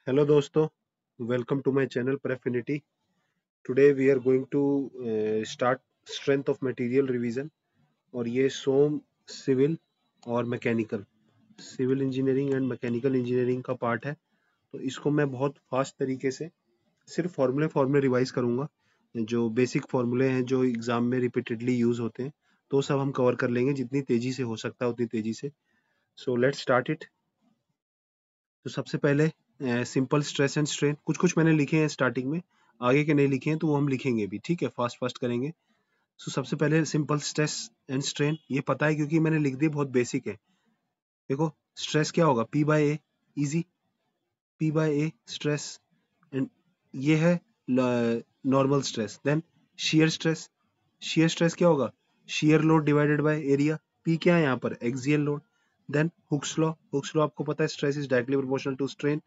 Hello दोस्तों, welcome to my channel Prefinity. Today we are going to start strength of material revision और ये some civil और mechanical civil engineering and mechanical engineering का part है। तो इसको मैं बहुत फास्ट तरीके से सिर्फ फॉर्मूले रिवाइज करूंगा। जो बेसिक फॉर्मूले हैं जो एग्जाम में रिपीटेडली यूज होते हैं तो सब हम कवर कर लेंगे जितनी तेजी से हो सकता है उतनी तेजी से। So let's start it. तो सबसे पहले सिंपल स्ट्रेस एंड स्ट्रेन कुछ कुछ मैंने लिखे हैं स्टार्टिंग में, आगे के नहीं लिखे हैं तो वो हम लिखेंगे भी, ठीक है, फास्ट फास्ट करेंगे। सो सबसे पहले सिंपल स्ट्रेस एंड स्ट्रेन ये पता है क्योंकि मैंने लिख दिया, बहुत बेसिक है। देखो स्ट्रेस क्या होगा, P by A, easy, P by A stress. And ये है normal stress. Then shear stress क्या होगा, shear load divided by area. P क्या है यहाँ पर, axial load. Then Hooke's law आपको पता है, stress is directly proportional to strain,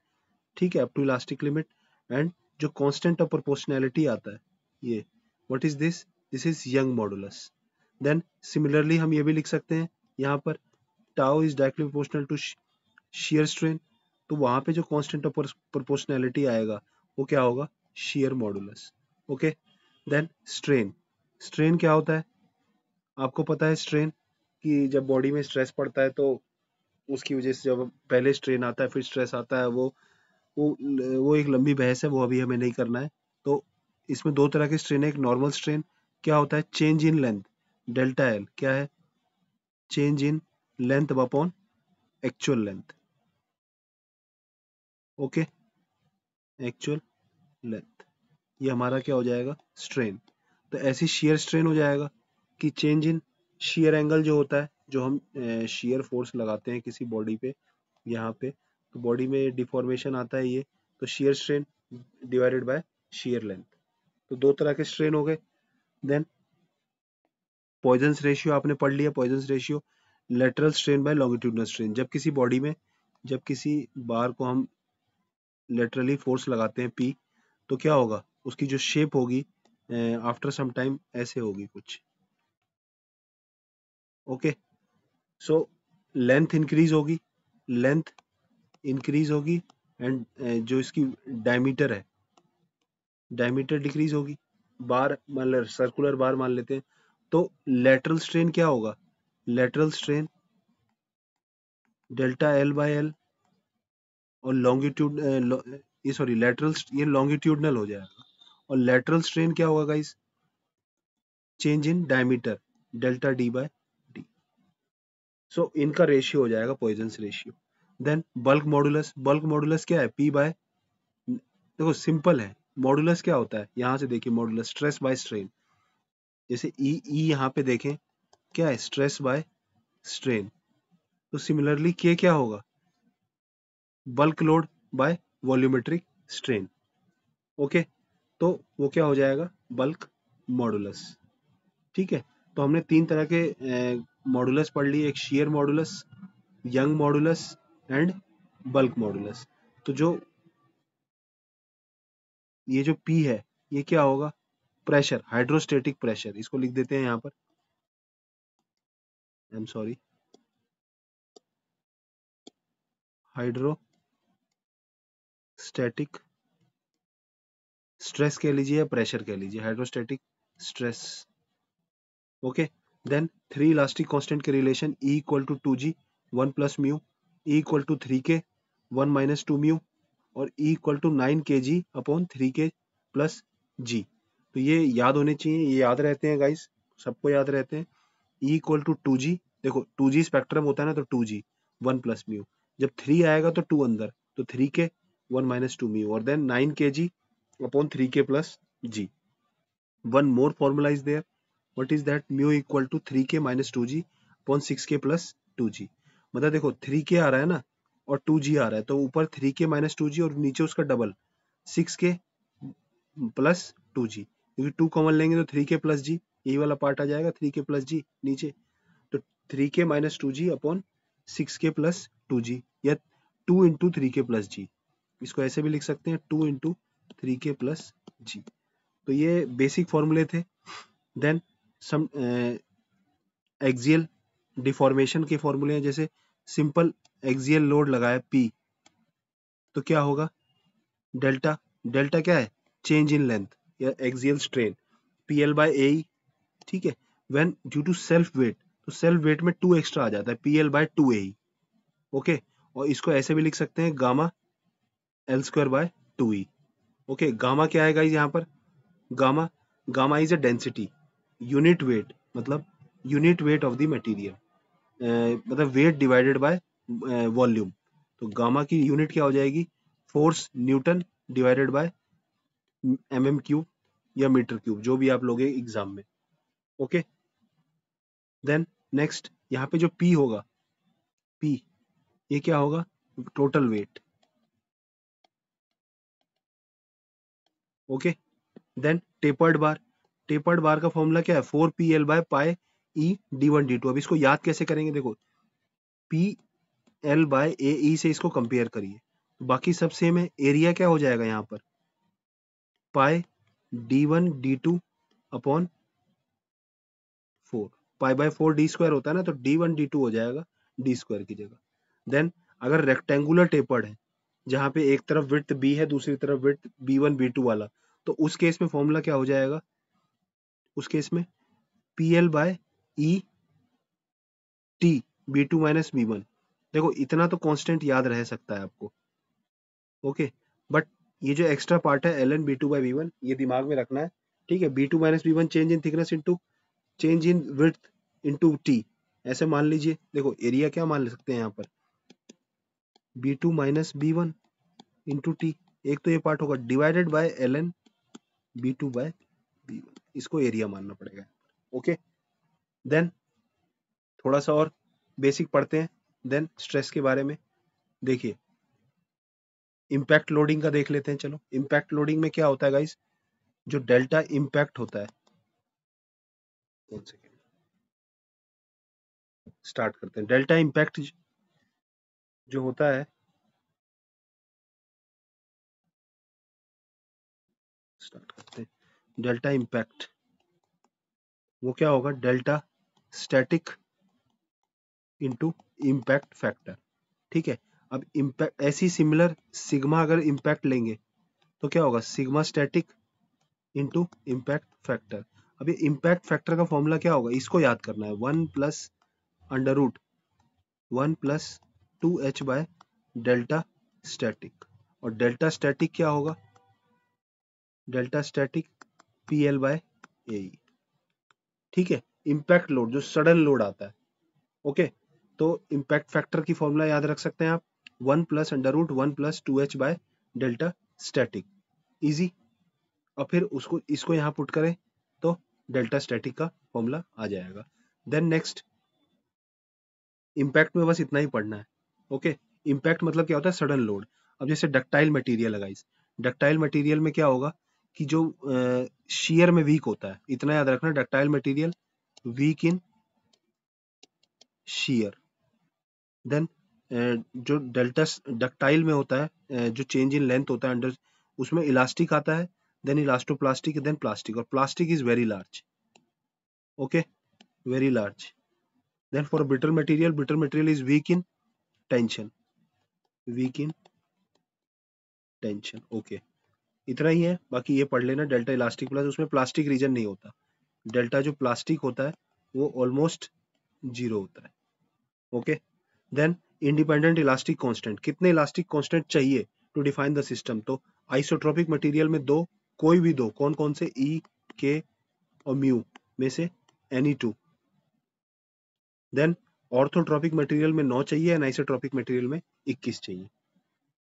ठीक है, up to elastic limit. And जो कांस्टेंट ऑफ प्रोपोर्शनैलिटी आता है ये, what is this, this is Young's modulus. Then similarly हम ये भी लिख सकते हैं यहाँ पर, tau is directly proportional to shear strain, तो वहां पे जो कांस्टेंट ऑफ प्रोपोर्शनैलिटी आएगा वो क्या होगा, shear modulus. Okay. Then strain, strain क्या होता है आपको पता है, स्ट्रेन कि जब बॉडी में स्ट्रेस पड़ता है तो उसकी वजह से जब पहले स्ट्रेन आता है फिर स्ट्रेस आता है, वो वो एक लंबी बहस है, वो अभी हमें नहीं करना है। तो इसमें दो तरह के स्ट्रेन है, एक नॉर्मल स्ट्रेन क्या होता है, change in length, delta L क्या है, change in length upon actual length. Okay, actual length, ये हमारा क्या हो जाएगा, स्ट्रेन। तो ऐसी शेयर स्ट्रेन हो जाएगा कि चेंज इन शेयर एंगल जो होता है, जो हम शेयर फोर्स लगाते हैं किसी बॉडी पे, यहाँ पे तो बॉडी में डिफॉर्मेशन आता है ये, तो shear strain divided by share length. तो दो तरह के स्ट्रेन हो गए। देन पॉइजन्स रेशियो आपने पढ़ लिया, Poisson's ratio lateral strain by longitudinal strain. जब किसी बॉडी में, जब किसी बार को हम लेटरली फोर्स लगाते हैं पी, तो क्या होगा, उसकी जो शेप होगी आफ्टर सम टाइम ऐसे होगी कुछ। ओके, सो लेंथ इंक्रीज होगी, लेंथ इंक्रीज होगी एंड जो इसकी डायमीटर है, डायमीटर डिक्रीज होगी। बार मतलब सर्कुलर बार मान लेते हैं, तो लेटरल स्ट्रेन क्या होगा, lateral strain delta L by L, और लॉन्गिट्यूड ये सॉरी लेटरल, ये लॉन्गिट्यूडनल हो जाएगा। और लेटरल स्ट्रेन क्या होगा guys, change in diameter, delta D by D. So इनका रेशियो हो जाएगा Poisson's ratio. Then bulk modulus, bulk modulus क्या है, पी बाय, देखो सिंपल है, मॉडुलस क्या होता है, यहां से देखिए मॉडुलस स्ट्रेस बाय स्ट्रेन, जैसे ई यहाँ पे देखें क्या है, स्ट्रेस बाय स्ट्रेन। तो सिमिलरली के क्या होगा, bulk load bye volumetric strain. Okay, तो वो क्या हो जाएगा, बल्क मॉडुलस। ठीक है, तो हमने तीन तरह के मॉडुलस पढ़ लिए, एक shear modulus, young modulus and bulk modulus. तो जो ये जो पी है ये क्या होगा, प्रेशर, हाइड्रोस्टेटिक प्रेशर, इसको लिख देते हैं यहाँ पर, I am sorry, hydrostatic stress कह लीजिए या प्रेशर कह लीजिए, hydrostatic stress. Okay. Then three elastic constant के relation, E equal to two G, one plus mu, E equal to three के, वन माइनस टू म्यू, और ई इक्वल टू नाइन के G upon three के plus G. तो ये याद होने चाहिए, ये याद रहते हैं गाइस, सबको याद रहते हैं। E equal to two G, देखो टू जी स्पेक्ट्रम होता है ना, तो two G one plus mu, जब थ्री आएगा तो टू अंदर, तो थ्री के वन माइनस टू म्यू, और देन नाइन के जी अपॉन थ्री के plus G. One more formula is there, what is that, mu equal to three के minus two G upon six के प्लस टू जी। मतलब देखो three के आ रहा है ना और टू जी आ रहा है, तो ऊपर थ्री के माइनस टू जी और नीचे उसका डबल सिक्स के प्लस टू जी, क्योंकि टू कॉमन लेंगे तो थ्री के प्लस जी, यही वाला पार्ट आ जाएगा, थ्री के प्लस जी नीचे, तो थ्री के minus two G upon six के प्लस टू जी, या टू इंटू थ्री के प्लस जी, इसको ऐसे भी लिख सकते हैं, टू इंटू थ्री के प्लस जी। तो ये बेसिक फॉर्मूले थे। देन सम एक्सियल डिफॉर्मेशन के फॉर्मूले हैं, जैसे सिंपल एक्सियल लोड लगाया पी, तो क्या होगा, डेल्टा, डेल्टा क्या है? चेंज इन लेंथ या axial strain, PL by AE, ठीक है। When due to self weight, तो सेल्फ वेट में 2 एक्स्ट्रा आ जाता है, PL बाय 2AE, ओके। और इसको ऐसे भी लिख सकते हैं gamma L square by 2E, okay. Gamma क्या है गाइस यहाँ पर? Gamma, gamma is a density, unit weight, मतलब unit weight of the material, मतलब वेट डिवाइडेड बाय वॉल्यूम। तो गामा की यूनिट क्या हो जाएगी? Force newton divided by mm cube या मीटर क्यूब, जो भी आप लोगे एग्जाम में, ओके। देन नेक्स्ट यहाँ पे जो P होगा, P ये क्या होगा? Total weight, okay. Then tapered bar, tapered bar का फॉर्मूला क्या है? 4PL by pi E D1 D2। अब इसको याद कैसे करेंगे? देखो, PL बाय AE से इसको कंपेयर करिए, बाकी सब सेम है। एरिया क्या हो जाएगा यहाँ पर? पाई D1 D2 upon 4, pi by 4 D square होता है ना, तो D1 D2 हो जाएगा D स्क्वायर की जगह। देन अगर रेक्टेंगुलर टेपर्ड है, जहां पे एक तरफ विड्थ B है, दूसरी तरफ विड्थ B1 B2 वाला, तो उस केस में फॉर्मूला क्या हो जाएगा? उस केस में PL by E T B2 minus B1। देखो इतना तो कांस्टेंट याद रह सकता है आपको, ओके। बट ये जो एक्स्ट्रा पार्ट है ln B2 बाय B1, ये दिमाग में रखना है, ठीक है। B2 minus B1 change in thickness into change in width into T, ऐसे मान लीजिए। देखो एरिया क्या मान सकते हैं यहाँ पर? B2 minus B1 into T, एक तो ये पार्ट होगा divided by ln B2 bye B1, इसको एरिया मानना पड़ेगा, ओके। देन थोड़ा सा और बेसिक पढ़ते हैं, देन स्ट्रेस के बारे में। देखिए इम्पैक्ट लोडिंग का देख लेते हैं, चलो। इम्पैक्ट लोडिंग में क्या होता है गाइस? जो डेल्टा इम्पैक्ट होता है, वन सेकेंड, स्टार्ट करते हैं। डेल्टा इम्पैक्ट जो होता है, स्टार्ट करते हैं। डेल्टा इम्पैक्ट वो क्या होगा? Delta static into impact factor, ठीक है। अब इम्पैक्ट ऐसी सिमिलर सिग्मा अगर इम्पैक्ट लेंगे तो क्या होगा? Sigma static into impact factor. अब ये इम्पैक्ट फैक्टर का फॉर्मूला क्या होगा? इसको याद करना है, 1 plus under root 1 plus 2h by delta static. और डेल्टा स्टैटिक क्या होगा? Delta static PL by AE, ठीक है। इम्पैक्ट लोड, जो सडन लोड आता है, ओके। तो इम्पैक्ट फैक्टर की फॉर्मूला याद रख सकते हैं आप, 1 plus under root 1 plus 2h by delta static, easy. और फिर उसको इसको यहाँ पुट करें तो डेल्टा स्टैटिक का फॉर्मूला आ जाएगा। देन नेक्स्ट, इम्पैक्ट में बस इतना ही पढ़ना है, ओके। इम्पैक्ट मतलब क्या होता है? Sudden load. अब जैसे डक्टाइल मटेरियल है गाइस, डक्टाइल मटेरियल में क्या होगा कि जो शेयर में वीक होता है, इतना याद रखना, डक्टाइल मटेरियल वीक इन शेयर। देन जो डेल्टा डक्टाइल में होता है, जो चेंज इन लेंथ होता है अंडर, उसमें इलास्टिक आता है, देन इलास्टोप्लास्टिक, देन प्लास्टिक। और plastic is very large, okay, very large. Then for brittle material, brittle material is weak in tension, weak in tension, okay. इतना ही है, बाकी ये पढ़ लेना। डेल्टा इलास्टिक प्लस, उसमें प्लास्टिक रीजन नहीं होता, डेल्टा जो प्लास्टिक होता है वो ऑलमोस्ट जीरो होता है, okay. Then independent elastic constant, कितने इलास्टिक कांस्टेंट चाहिए टू डिफाइन द सिस्टम? तो आइसोट्रोपिक मटेरियल में दो, कोई भी दो, कौन कौन से? E, K और म्यू में से any two. Then orthotropic material में 9 चाहिए, एनाइसोट्रोपिक मटेरियल में 21 चाहिए,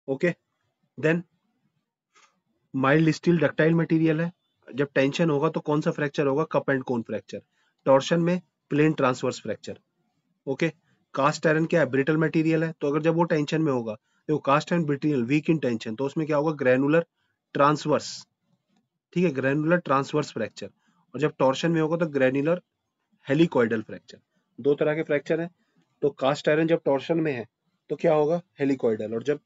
okay. Then mild steel ductile material है, जब टेंशन होगा तो कौन सा फ्रैक्चर होगा? Cup and cone fracture. Torsion में plane transverse fracture, okay. Cast iron क्या है? ब्रिटल मटेरियल है, तो अगर जब वो टेंशन में होगा, तो cast iron brittle weak in tension, तो उसमें क्या होगा? ग्रैनुलर ट्रांसवर्स, ठीक है, ग्रैनुलर ट्रांसवर्स फ्रैक्चर। और जब टॉर्शन में होगा तो ग्रैनुलर हेलिकॉइडल फ्रैक्चर। दो तरह के फ्रैक्चर है। तो कास्ट आयरन जब टॉर्शन में है तो क्या होगा? हेलिकॉइडल, और जब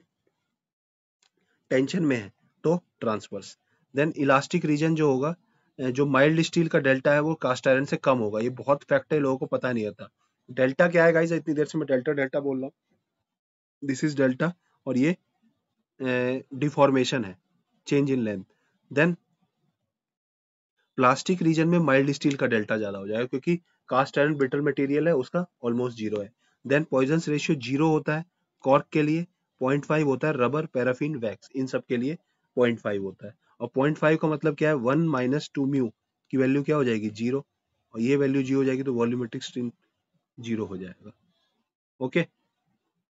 टेंशन में है तो ट्रांसवर्स। देन इलास्टिक रीजन जो होगा, जो माइल्ड स्टील का डेल्टा है वो कास्ट आयरन से कम होगा। ये बहुत फैक्ट है, लोगों को पता नहीं रहता। डेल्टा क्या है गाइस? इतनी देर से मैं डेल्टा डेल्टा बोल रहा हूँ, दिस इज डेल्टा। और ये डिफॉर्मेशन है, change in length. Then plastic region में माइल्ड स्टील का डेल्टा ज्यादा हो जाएगा क्योंकि कास्ट आयरन ब्रिटल मटेरियल है, उसका ऑलमोस्ट जीरो है। देन पॉइजंस रेशियो जीरो होता है कॉर्क के लिए, 0.5 होता है रबर, पैराफिन, वैक्स, इन सब के लिए 0.5 होता है। और 0.5 का मतलब क्या है, 1 माइनस 2 म्यू की वैल्यू क्या हो जाएगी, जीरो। और ये वैल्यू जीरो हो जाएगी तो वॉल्यूमेट्रिक स्ट्रेन जीरो हो जाएगा। ओके,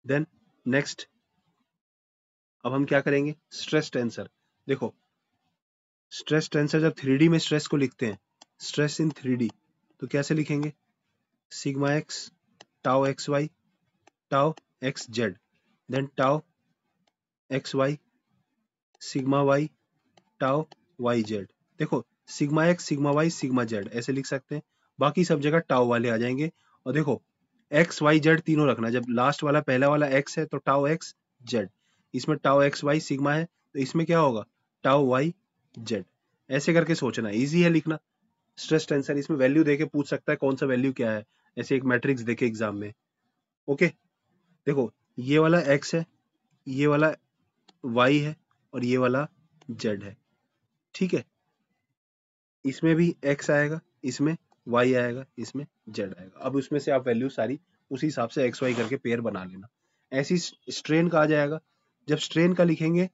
देन नेक्स्ट अब हम क्या करेंगे, स्ट्रेस टेंसर। देखो स्ट्रेस टेंसर जब 3D में स्ट्रेस को लिखते हैं, स्ट्रेस इन 3D, तो कैसे लिखेंगे, sigma X tau X Y tau X Z, then tau X Y sigma Y tau Y Z. देखो sigma X sigma Y sigma Z ऐसे लिख सकते हैं, बाकी सब जगह टाउ वाले आ जाएंगे। और देखो एक्स वाई जेड तीनों रखना, जब लास्ट वाला पहला वाला एक्स है तो टाउ एक्स जेड, इसमें टाउ एक्स वाई सिग्मा है तो इसमें क्या होगा, टाउ वाई जेड। ऐसे करके सोचना, इजी है लिखना। स्ट्रेस टेंसर इसमें वैल्यू देके पूछ सकता है कौन सा वैल्यू क्या है, ऐसे एक मैट्रिक्स देके एग्जाम में। ओके, देखो ये वाला एक्स है, ये वाला वाई है और ये वाला जेड है, ठीक है। इसमें भी एक्स आएगा, इसमें वाई आएगा, इसमें जेड आएगा। अब उसमें से आप वैल्यू सारी उसी हिसाब से एक्स वाई करके पेयर बना लेना। ऐसी स्ट्रेन का आ जाएगा। जब स्ट्रेन का लिखेंगे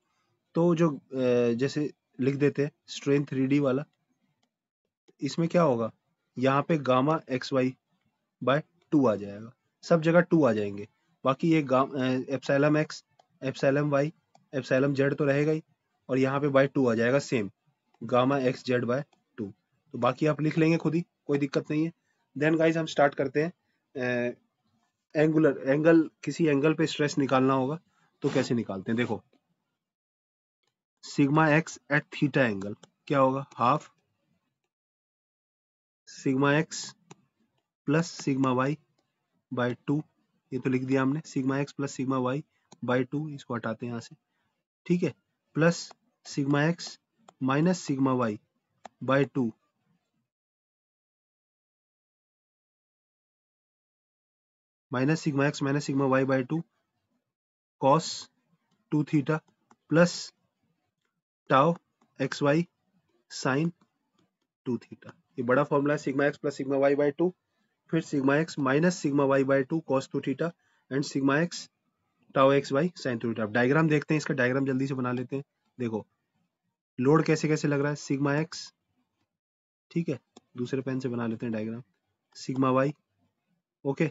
तो जो जैसे लिख देते हैं स्ट्रेन 3D वाला, इसमें क्या होगा, यहाँ पे गामा एक्स वाई बाय 2 आ जाएगा, सब जगह 2 आ जाएंगे। बाकी ये epsilon x epsilon Y epsilon Z तो रहेगा ही, और यहाँ पे बाय 2 आ जाएगा same, gamma X Z by 2। तो बाकी आप लिख लेंगे खुद ही, कोई दिक्कत नहीं है। देन गाइज हम स्टार्ट करते हैं। एंगुलर एंगल, किसी एंगल पे स्ट्रेस निकालना होगा तो कैसे निकालते हैं, देखो sigma X at theta angle क्या होगा, half sigma X plus sigma Y by 2। ये तो लिख दिया हमने, sigma X plus sigma Y by 2, इसको हटाते हैं यहाँ से, ठीक है। Plus sigma X minus sigma Y by 2, minus sigma X minus sigma Y by 2 cos 2 theta plus tau X Y sine 2 theta. ये बड़ा फॉर्मूला है, sigma X plus sigma Y by 2, फिर sigma X minus sigma Y by 2 cos 2 theta and sigma X tau X Y sine 2 theta. Diagram देखते हैं, इसका diagram जल्दी से बना लेते हैं। देखो लोड कैसे कैसे लग रहा है, सिग्मा एक्स, ठीक है, दूसरे पेन से बना लेते हैं डायग्राम, सिग्मा वाई, ओके,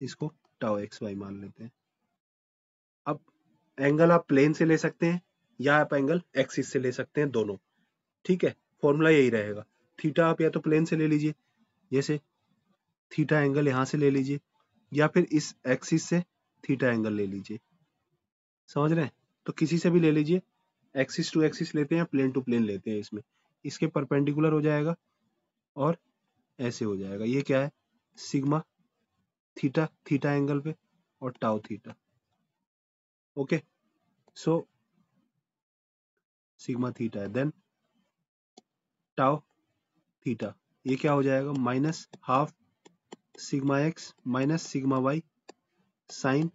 इसको टाउ एक्स वाई मान लेते हैं। अब एंगल आप प्लेन से ले सकते हैं या आप एंगल एक्सिस से ले सकते हैं, दोनों, ठीक है। फॉर्मूला यही रहेगा, थीटा आप या तो प्लेन से ले लीजिए, जैसे थीटा एंगल यहां से ले लीजिए, या फिर इस एक्सिस से थीटा एंगल ले लीजिए, समझ रहे हैं, तो किसी से भी ले लीजिए, एक्सिस टू एक्सिस लेते हैं, प्लेन टू प्लेन लेते हैं, इसमें इसके परपेंडिकुलर हो जाएगा और ऐसे हो जाएगा। ये क्या है, सिग्मा थीटा थीटा एंगल पे और tau theta, okay. So sigma theta है, देन टाउ थीटा, ये क्या हो जाएगा, minus half sigma X minus sigma Y sine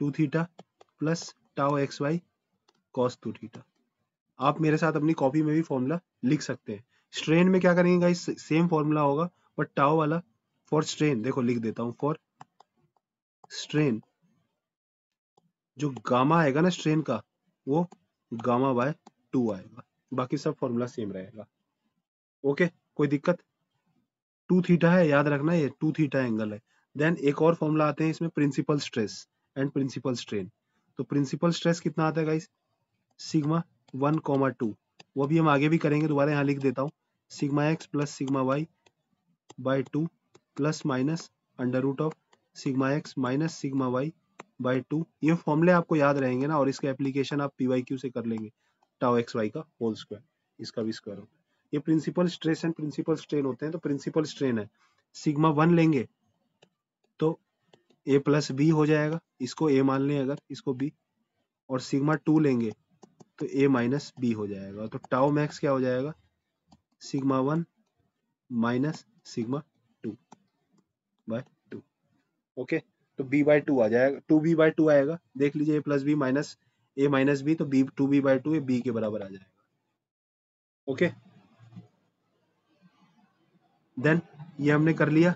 2 theta plus tau X Y cos 2 theta. आप मेरे साथ अपनी कॉपी में भी फॉर्मूला लिख सकते हैं। स्ट्रेन में क्या करेंगे गाइस, सेम फॉर्मूला होगा बट टाउ वाला फॉर स्ट्रेन, देखो लिख देता हूं, फॉर स्ट्रेन जो गामा आएगा ना स्ट्रेन का, वो गामा बाय 2 आएगा, बाकी सब फॉर्मूला सेम रहेगा, ओके, कोई दिक्कत। 2 थीटा है, याद रखना ये 2 थीटा एंगल है। देन एक और फॉर्मूला आते हैं इसमें, principal stress and principal strain. तो प्रिंसिपल स्ट्रेस कितना आता है गाइस, सिग्मा 1,2, वो भी हम आगे भी करेंगे, दोबारा यहाँ लिख देता हूँ, sigma X plus sigma Y by 2 plus minus under root of sigma X minus sigma Y by 2। ये फॉर्मूले आपको याद रहेंगे ना, और इसका एप्लीकेशन आप पीवाईक्यू से कर लेंगे, टाउ एक्स वाई का होल स्क्वायर, इसका भी स्क्वायर होता है। ये principal stress and principal strain होते हैं। तो प्रिंसिपल स्ट्रेन है, सिग्मा 1 लेंगे तो ए प्लस बी हो जाएगा, इसको ए मान लें अगर, इसको बी, और सिग्मा 2 लेंगे तो ए माइनस बी हो जाएगा। तो टाउ मैक्स क्या हो जाएगा, सिग्मा 1 माइनस सिग्मा 2 बाय 2, ओके। तो b बाय 2 आ जाएगा, 2b बाय 2 आएगा, देख लीजिए, A plus B minus a minus B, तो बी 2b/2 ये बी के बराबर आ जाएगा। ओके, देन ये हमने कर लिया।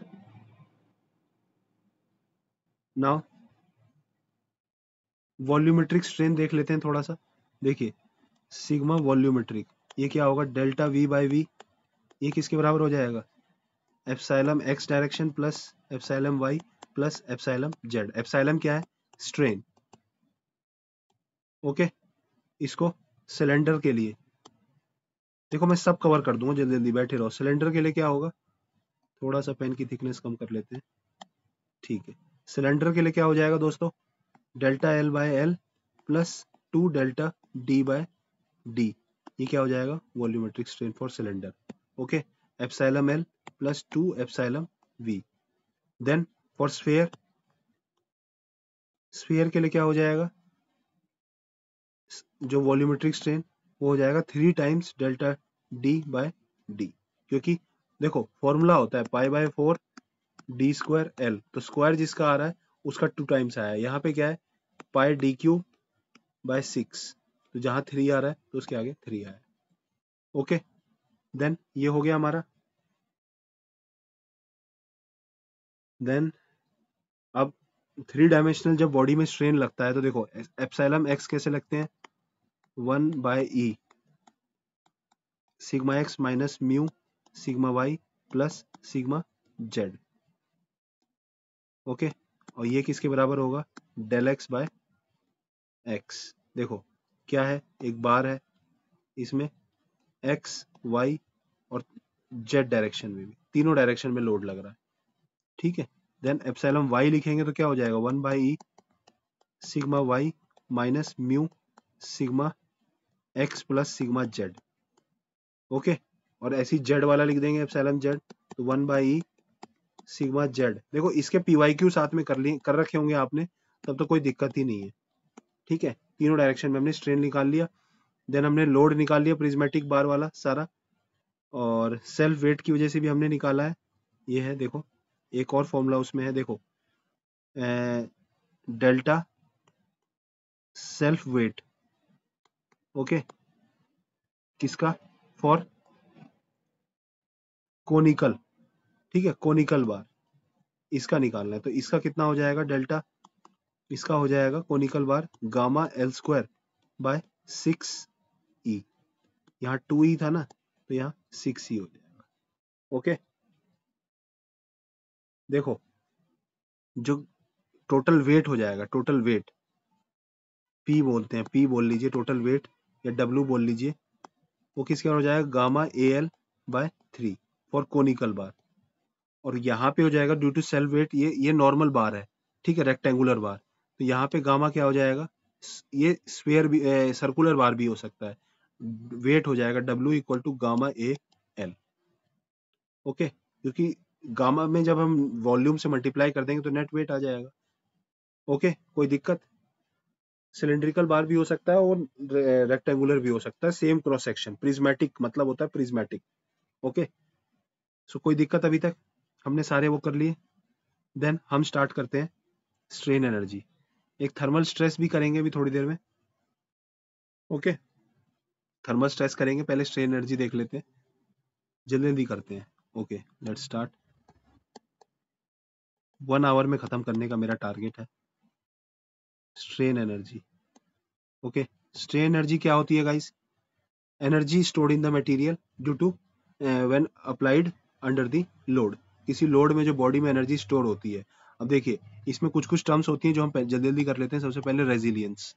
नाउ वॉल्यूमेट्रिक स्ट्रेन देख लेते हैं थोड़ा सा। देखिए सिग्मा वॉल्यूमेट्रिक, ये क्या होगा, डेल्टा वी बाई वी, ये किसके बराबर हो जाएगा, epsilon X direction plus epsilon Y plus epsilon Z. Epsilon क्या है, स्ट्रेन। ओके, इसको सिलेंडर के लिए, देखो मैं सब कवर कर दूंगा, जल्दी जल्दी बैठे रहो। सिलेंडर के लिए क्या होगा, थोड़ा सा पेन की थिकनेस कम कर लेते हैं, ठीक है। सिलेंडर के लिए क्या हो जाएगा दोस्तों, delta L by L plus 2 delta D by D, ये क्या हो जाएगा, volumetric strain for cylinder. Okay, epsilon L plus 2 epsilon V. Then for sphere, sphere के लिए क्या हो जाएगा, जो वॉल्यूमेट्रिक स्ट्रेन वो हो जाएगा 3 times delta D by D, क्योंकि देखो फॉर्मूला होता है pi by 4 D square L, तो स्क्वायर जिसका आ रहा है उसका 2 टाइम्स आया है। यहाँ पे क्या है, पाई डी क्यूब बाय 6, तो जहां 3 आ रहा है तो उसके आगे 3 आया है। ओके, देन ये हो गया हमारा। देन अब 3 डायमेंशनल जब बॉडी में स्ट्रेन लगता है तो देखो एप्सिलम एक्स कैसे लगते हैं, 1 by E sigma X minus mu sigma Y plus sigma Z. Okay, और ये किसके बराबर होगा, डेल एक्स बाय एक्स। देखो क्या है, एक बार है, इसमें एक्स वाई और जेड डायरेक्शन में भी, तीनों डायरेक्शन में लोड लग रहा है, ठीक है। देन एप्सिलम वाई लिखेंगे तो क्या हो जाएगा, 1 by E sigma Y minus mu sigma X plus sigma Z. Okay, और ऐसी जेड वाला लिख देंगे एप्सिलम जेड, तो 1 बाई ई सिग्मा जेड। देखो इसके पीवाई क्यू साथ में कर रखे होंगे आपने, तब तो कोई दिक्कत ही नहीं है, ठीक है। तीनों डायरेक्शन में हमने स्ट्रेन निकाल लिया। देन हमने लोड निकाल लिया प्रिज्मेटिक बार वाला सारा, और सेल्फ वेट की वजह से भी हमने निकाला है। ये है देखो, एक और फॉर्मूला उसमें है, देखो डेल्टा सेल्फ वेट, ओके, किसका, फॉर कोनिकल, ठीक है, कोनिकल बार, इसका निकालना है। तो इसका कितना हो जाएगा डेल्टा, इसका हो जाएगा conical bar gamma L square by 6 ई, यहाँ 2 ई था ना, तो यहाँ 6 ई हो जाएगा। ओके, देखो जो टोटल वेट हो जाएगा, टोटल वेट पी बोलते हैं, पी बोल लीजिए टोटल वेट, या डब्ल्यू बोल लीजिए, वो किसके हो जाएगा, gamma A L by 3 for conical bar. और यहाँ पे हो जाएगा ड्यू टू सेल्फ वेट, ये नॉर्मल बार है, ठीक है, रेक्टेंगुलर बार, तो यहाँ पे गामा क्या हो जाएगा, ये स्फीयर भी, सर्कुलर बार भी हो सकता है, वेट हो जाएगा W equal to gamma A L. Okay, क्योंकि गामा में जब हम वॉल्यूम से मल्टीप्लाई कर देंगे तो नेट वेट आ जाएगा। ओके, कोई दिक्कत, सिलिंड्रिकल बार भी हो सकता है और रेक्टेंगुलर भी हो सकता है, सेम क्रॉस सेक्शन, प्रिज्मेटिक मतलब होता है प्रिज्मेटिक। ओके, सो कोई दिक्कत अभी तक, हमने सारे वो कर लिए। देन हम स्टार्ट करते हैं स्ट्रेन एनर्जी, एक थर्मल स्ट्रेस भी करेंगे अभी थोड़ी देर में। ओके, थर्मल स्ट्रेस करेंगे, पहले स्ट्रेन एनर्जी देख लेते हैं, जल्दी जल्दी करते हैं। ओके, लेट्स स्टार्ट, 1 आवर में खत्म करने का मेरा टारगेट है strain energy. Okay, strain energy क्या होती है guys, energy stored in the material due to when applied under the load, किसी लोड में जो बॉडी में एनर्जी स्टोर होती है। अब देखिए इसमें कुछ कुछ टर्म्स होती हैं जो हम जल्दी जल्दी कर लेते हैं। सबसे पहले रेजिलियंस,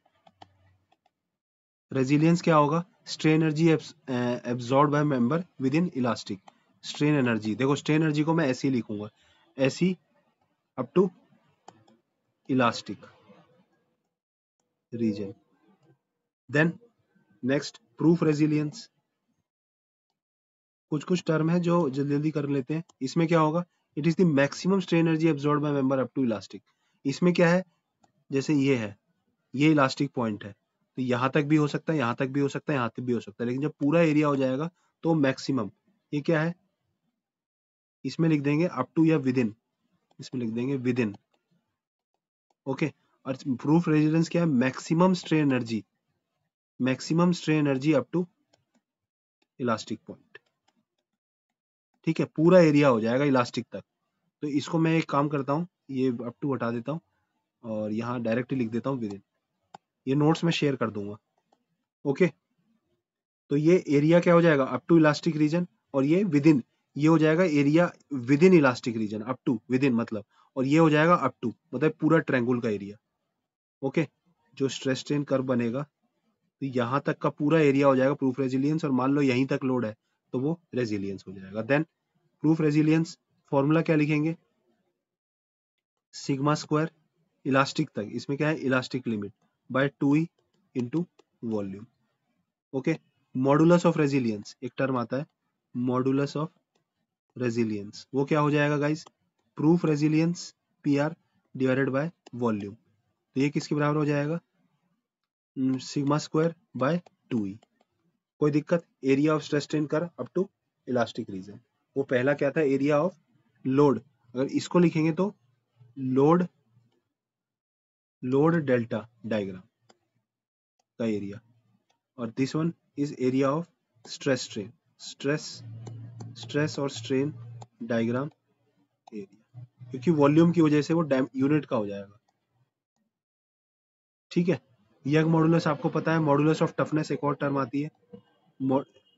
रेजिलियंस क्या होगा, strain energy absorb by member within elastic. Strain energy, देखो स्ट्रेन एनर्जी को मैं ऐसे ही लिखूंगा, ऐसी up to elastic region. Then next proof resilience, कुछ कुछ टर्म है जो जल्दी जल्दी कर लेते हैं। इसमें क्या होगा, it is the maximum strain energy absorb by member up to elastic. इसमें क्या है, जैसे ये है, ये इलास्टिक पॉइंट है, तो यहाँ तक भी हो सकता है, यहाँ तक भी हो सकता है, यहाँ तक भी हो सकता है, लेकिन जब पूरा एरिया हो जाएगा तो मैक्सिमम, ये क्या है, इसमें लिख देंगे अप टू या विद इन, इसमें लिख देंगे विद इन। ओके, और प्रूफ रेजिलियंस क्या है? Maximum strain energy up to elastic point. ठीक है, पूरा एरिया हो जाएगा इलास्टिक तक। तो इसको मैं एक काम करता हूँ, ये अप टू हटा देता हूँ और यहाँ डायरेक्टली लिख देता हूँ विद इन। ये नोट्स में शेयर कर दूंगा। ओके, तो ये एरिया क्या हो जाएगा? अप टू इलास्टिक रीजन, और ये विद इन, ये हो जाएगा area within elastic region, up to within मतलब, और ये हो जाएगा अप टू, मतलब पूरा ट्रायंगल का एरिया। ओके, जो स्ट्रेस स्ट्रेन कर्व बनेगा तो यहाँ तक का पूरा एरिया हो जाएगा प्रूफ रेजिलियंस, और मान लो यहीं तक लोड है तो वो रेजिलियंस हो जाएगा। देन प्रूफ रेजिलियंस फॉर्मूला क्या लिखेंगे? सिग्मा स्क्वायर इलास्टिक तक, इसमें क्या है? Elastic limit by 2e into volume. Okay, modulus of resilience एक टर्म आता है, मॉडुलस ऑफ रेजिलियंस, वो क्या हो जाएगा guys? Proof resilience PR divided by volume. तो ये किसके बराबर हो जाएगा? Sigma square by 2e। कोई दिक्कत? Area of stress strain curve up to elastic region. वो पहला क्या था? Area of load. अगर इसको लिखेंगे तो लोड डेल्टा डायग्राम का एरिया, और this one is area of stress strain, stress और स्ट्रेन डायग्राम एरिया, क्योंकि वॉल्यूम की वजह से वो यूनिट का हो जाएगा। ठीक है, यंग मॉडुलस आपको पता है, मॉडुलस ऑफ टफनेस एक और टर्म आती है।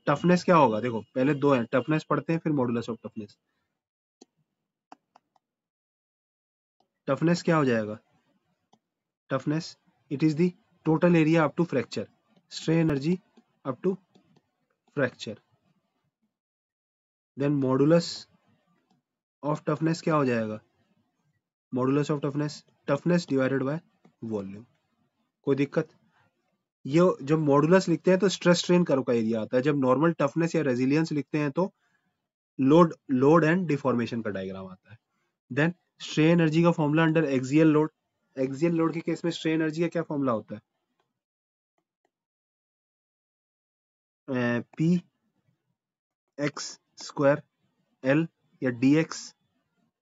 टफनेस क्या होगा? देखो पहले दो है, टफनेस पढ़ते हैं फिर मॉडुलस ऑफ टफनेस। टफनेस क्या हो जाएगा? Toughness it is the total area up to fracture, strain energy up to fracture. Then modulus of toughness क्या हो जाएगा? Modulus of toughness, toughness divided by volume. कोई दिक्कत? ये जब मॉडुलस लिखते हैं तो स्ट्रेस स्ट्रेन कर्व का एरिया आता है, जब नॉर्मल टफनेस या रेजिलियंस लिखते हैं तो लोड एंड डिफॉर्मेशन का डायग्राम आता है। देन स्ट्रेन एनर्जी का formula under axial load, axial load के केस में स्ट्रेन एनर्जी का क्या फॉर्मूला होता है? पी एक्स स्क्वायर एल या डी एक्स।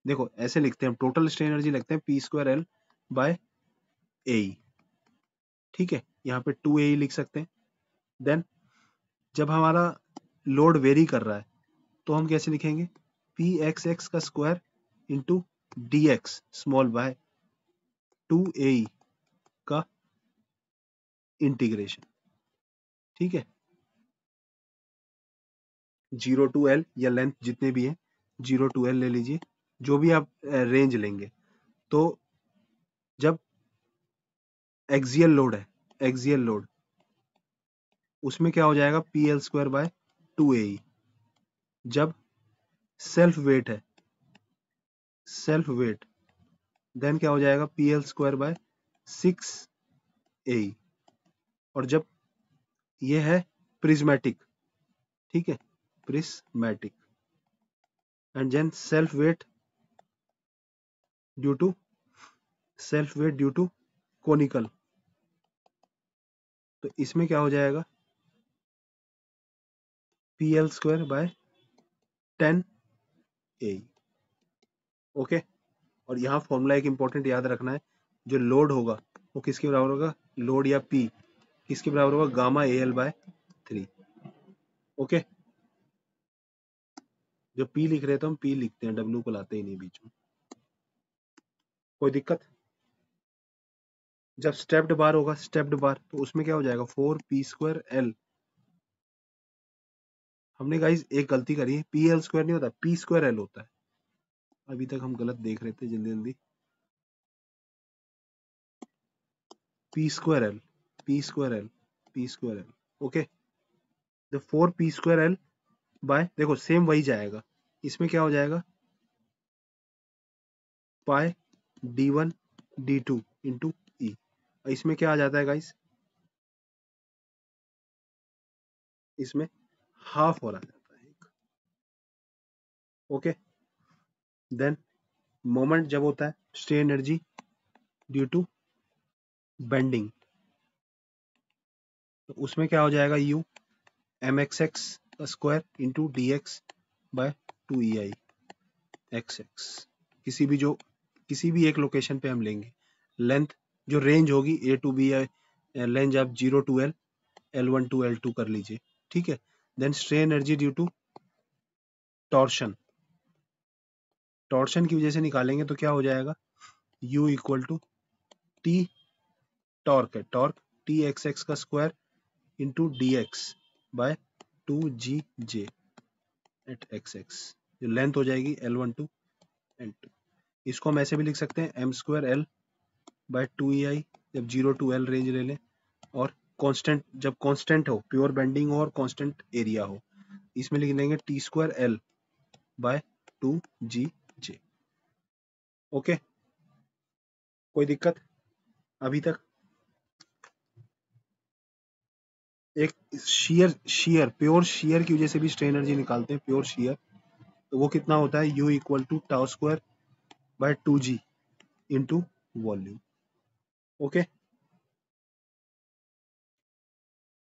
देखो ऐसे लिखते हैं हम, टोटल स्ट्रेन एनर्जी लिखते हैं पी स्क्वायर एल बाय ए। ठीक है, यहाँ पे 2 ए लिख सकते हैं। देन जब हमारा लोड वेरी कर रहा है तो हम कैसे लिखेंगे? पी एक्स एक्स का square into D X small by 2 A का इंटीग्रेशन। ठीक है, 0 to L या लेंथ जितने भी है 0 to L ले लीजिए, जो भी आप रेंज लेंगे। तो जब एक्सियल लोड है, एक्सियल लोड, उसमें क्या हो जाएगा? P L square by 2 A. जब सेल्फ वेट है, सेल्फ वेट, देन क्या हो जाएगा? P L square by 6 A. और जब ये है प्रिज्मेटिक, ठीक है, prismatic, and then self weight due to conical, तो इसमें क्या हो जाएगा? P L square by 10 A. Okay, और यहाँ फॉर्मूला एक इंपॉर्टेंट याद रखना है, जो लोड होगा वो किसके बराबर होगा? लोड या पी किसके बराबर होगा? Gamma A L by 3। Okay, जो पी लिख रहे थे हम पी लिखते हैं, डब्ल्यू को लाते ही नहीं बीच में। कोई दिक्कत? जब स्टेप्ड बार होगा, स्टेप्ड बार, तो उसमें क्या हो जाएगा? 4 p² L। हमने गाइस एक गलती करी है, पी एल स्क्वायर नहीं होता, p² L होता है। अभी तक हम गलत देख रहे थे, जल्दी जल्दी। p²L, p²L, p²L। Okay, the 4 p² L by, देखो सेम वही जाएगा, इसमें क्या हो जाएगा? Pi d1 d2 into E. इसमें क्या आ जाता है गाइस? इसमें हाफ और आ जाता है एक। ओके, देन मोमेंट जब होता है strain energy due to bending, तो उसमें क्या हो जाएगा? u mxx का square into D X by 2 ei xx। किसी भी एक लोकेशन पे हम लेंगे, लेंथ जो रेंज होगी ए टू बी या रेंज आप 0 to L, L1 to L2 कर लीजिए, ठीक है। Then strain energy due to torsion, torsion की वजह से निकालेंगे तो क्या हो जाएगा, U equal to T, torque है, टॉर्क टी एक्स एक्स का square into D X by 2 G at X X, जो लेंथ हो जाएगी L1 टू L2। इसको हम ऐसे भी लिख सकते हैं M square L bye 2EI, जब 0 टू L रेंज ले लें, और कांस्टेंट, जब कांस्टेंट हो, प्योर बेंडिंग हो और कांस्टेंट एरिया हो, इसमें लिख लेंगे T square L by 2 G. Okay, कोई दिक्कत अभी तक? एक शेयर प्योर शेयर की वजह से भी स्ट्रेन एनर्जी निकालते हैं, प्योर शेयर, तो वो कितना होता है, U equal to tau square by 2G into volume. Okay,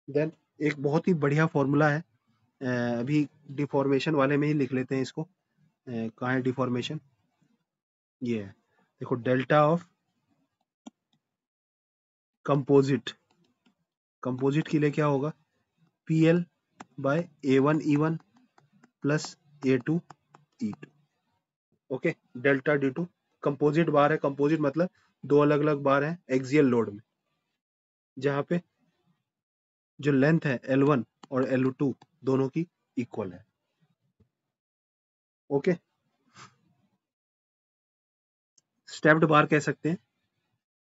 then एक बहुत ही बढ़िया फॉर्मूला है, अभी डिफॉर्मेशन वाले में ही लिख लेते हैं इसको। कहाँ है डिफॉर्मेशन, ये है, देखो, डेल्टा ऑफ कंपोजिट, कंपोजिट के लिए क्या होगा, PL by A1 E1 plus A2 E2। Okay, delta due to composite bar है, कंपोजिट मतलब दो अलग अलग बार है एक्सियल लोड में, जहां पे जो लेंथ है L1 और L2 दोनों की इक्वल है। ओके, स्टेप्ड बार कह सकते हैं,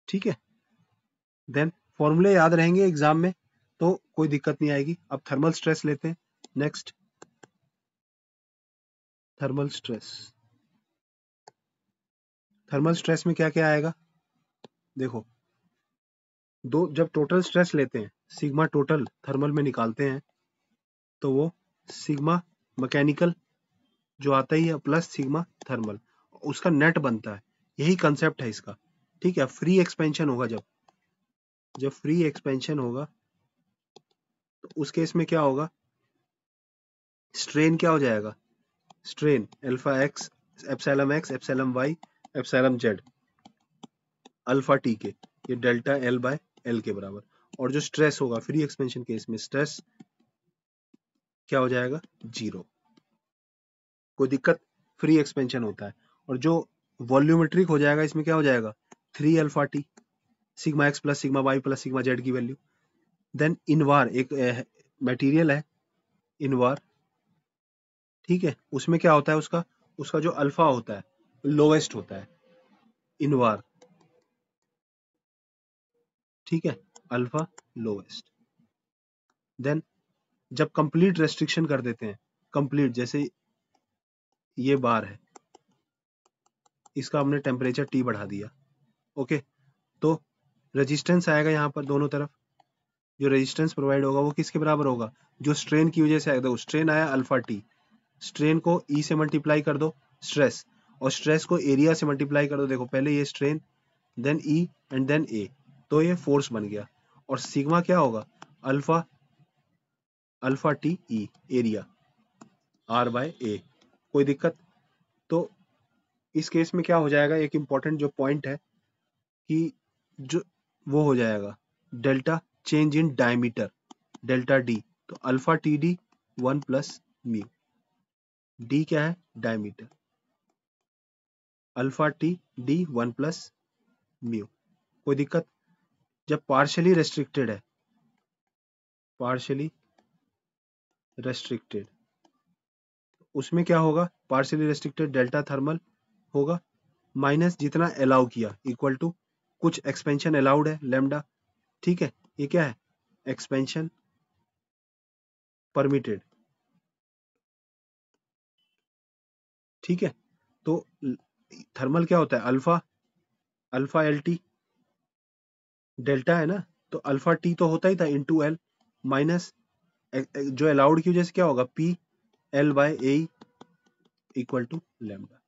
ठीक है। देन फॉर्मूले याद रहेंगे एग्जाम में तो कोई दिक्कत नहीं आएगी। अब थर्मल स्ट्रेस लेते हैं, next thermal stress. Thermal stress में क्या क्या आएगा, देखो, दो, जब टोटल स्ट्रेस लेते हैं, सिग्मा टोटल थर्मल में निकालते हैं, तो वो सिग्मा मैकेनिकल जो आता ही है प्लस सिग्मा थर्मल, उसका नेट बनता है, यही कंसेप्ट है इसका, ठीक है। फ्री एक्सपेंशन होगा, जब जब फ्री एक्सपेंशन होगा तो उस केस में क्या होगा, स्ट्रेन क्या हो जाएगा, strain alpha X epsilon Y epsilon Z alpha T के, ये डेल्टा एल बाय एल के बराबर। और जो स्ट्रेस होगा फ्री एक्सपेंशन केस में, स्ट्रेस क्या हो जाएगा, 0, कोई दिक्कत, फ्री एक्सपेंशन होता है। और जो वॉल्यूमेट्रिक हो जाएगा, इसमें क्या हो जाएगा, 3 alpha T sigma X plus sigma Y plus sigma Z की वैल्यू। देन इनवार एक मटेरियल है, इनवार, ठीक है, उसमें क्या होता है, उसका उसका जो अल्फा होता है लोवेस्ट होता है, इनवार, ठीक है, अल्फा लोवेस्ट। देन जब कंप्लीट रेस्ट्रिक्शन कर देते हैं, कंप्लीट, जैसे ये बार है, इसका हमने टेम्परेचर T बढ़ा दिया, ओके, तो रेजिस्टेंस आएगा यहाँ पर दोनों तरफ, जो रेजिस्टेंस प्रोवाइड होगा वो किसके बराबर होगा, जो स्ट्रेन की वजह से आएगा, देखो स्ट्रेन आया अल्फा टी, स्ट्रेन को E से मल्टीप्लाई कर दो स्ट्रेस, और स्ट्रेस को एरिया से मल्टीप्लाई कर दो, देखो पहले ये strain then E and then A, तो ये फोर्स बन गया। और सिग्मा क्या होगा, alpha alpha T E area R by A, कोई दिक्कत? तो इस केस में क्या हो जाएगा, एक इंपॉर्टेंट जो पॉइंट है कि जो वो हो जाएगा delta change in diameter, delta D, तो alpha T D 1 plus mu, D क्या है, diameter, alpha T D 1 plus mu, कोई दिक्कत? जब पार्शियली रेस्ट्रिक्टेड है, पार्शियली रेस्ट्रिक्टेड, उसमें क्या होगा, पार्शियली रेस्ट्रिक्टेड डेल्टा थर्मल होगा माइनस जितना अलाउ किया इक्वल टू कुछ एक्सपेंशन अलाउड है लेमडा, ठीक है, ये क्या है, एक्सपेंशन परमिटेड, ठीक है। तो थर्मल क्या होता है, alpha alpha L T, delta है ना, तो अल्फा टी तो होता ही था इंटू एल, माइनस जो अलाउड की वजह से क्या होगा, P L by A equal to lambda.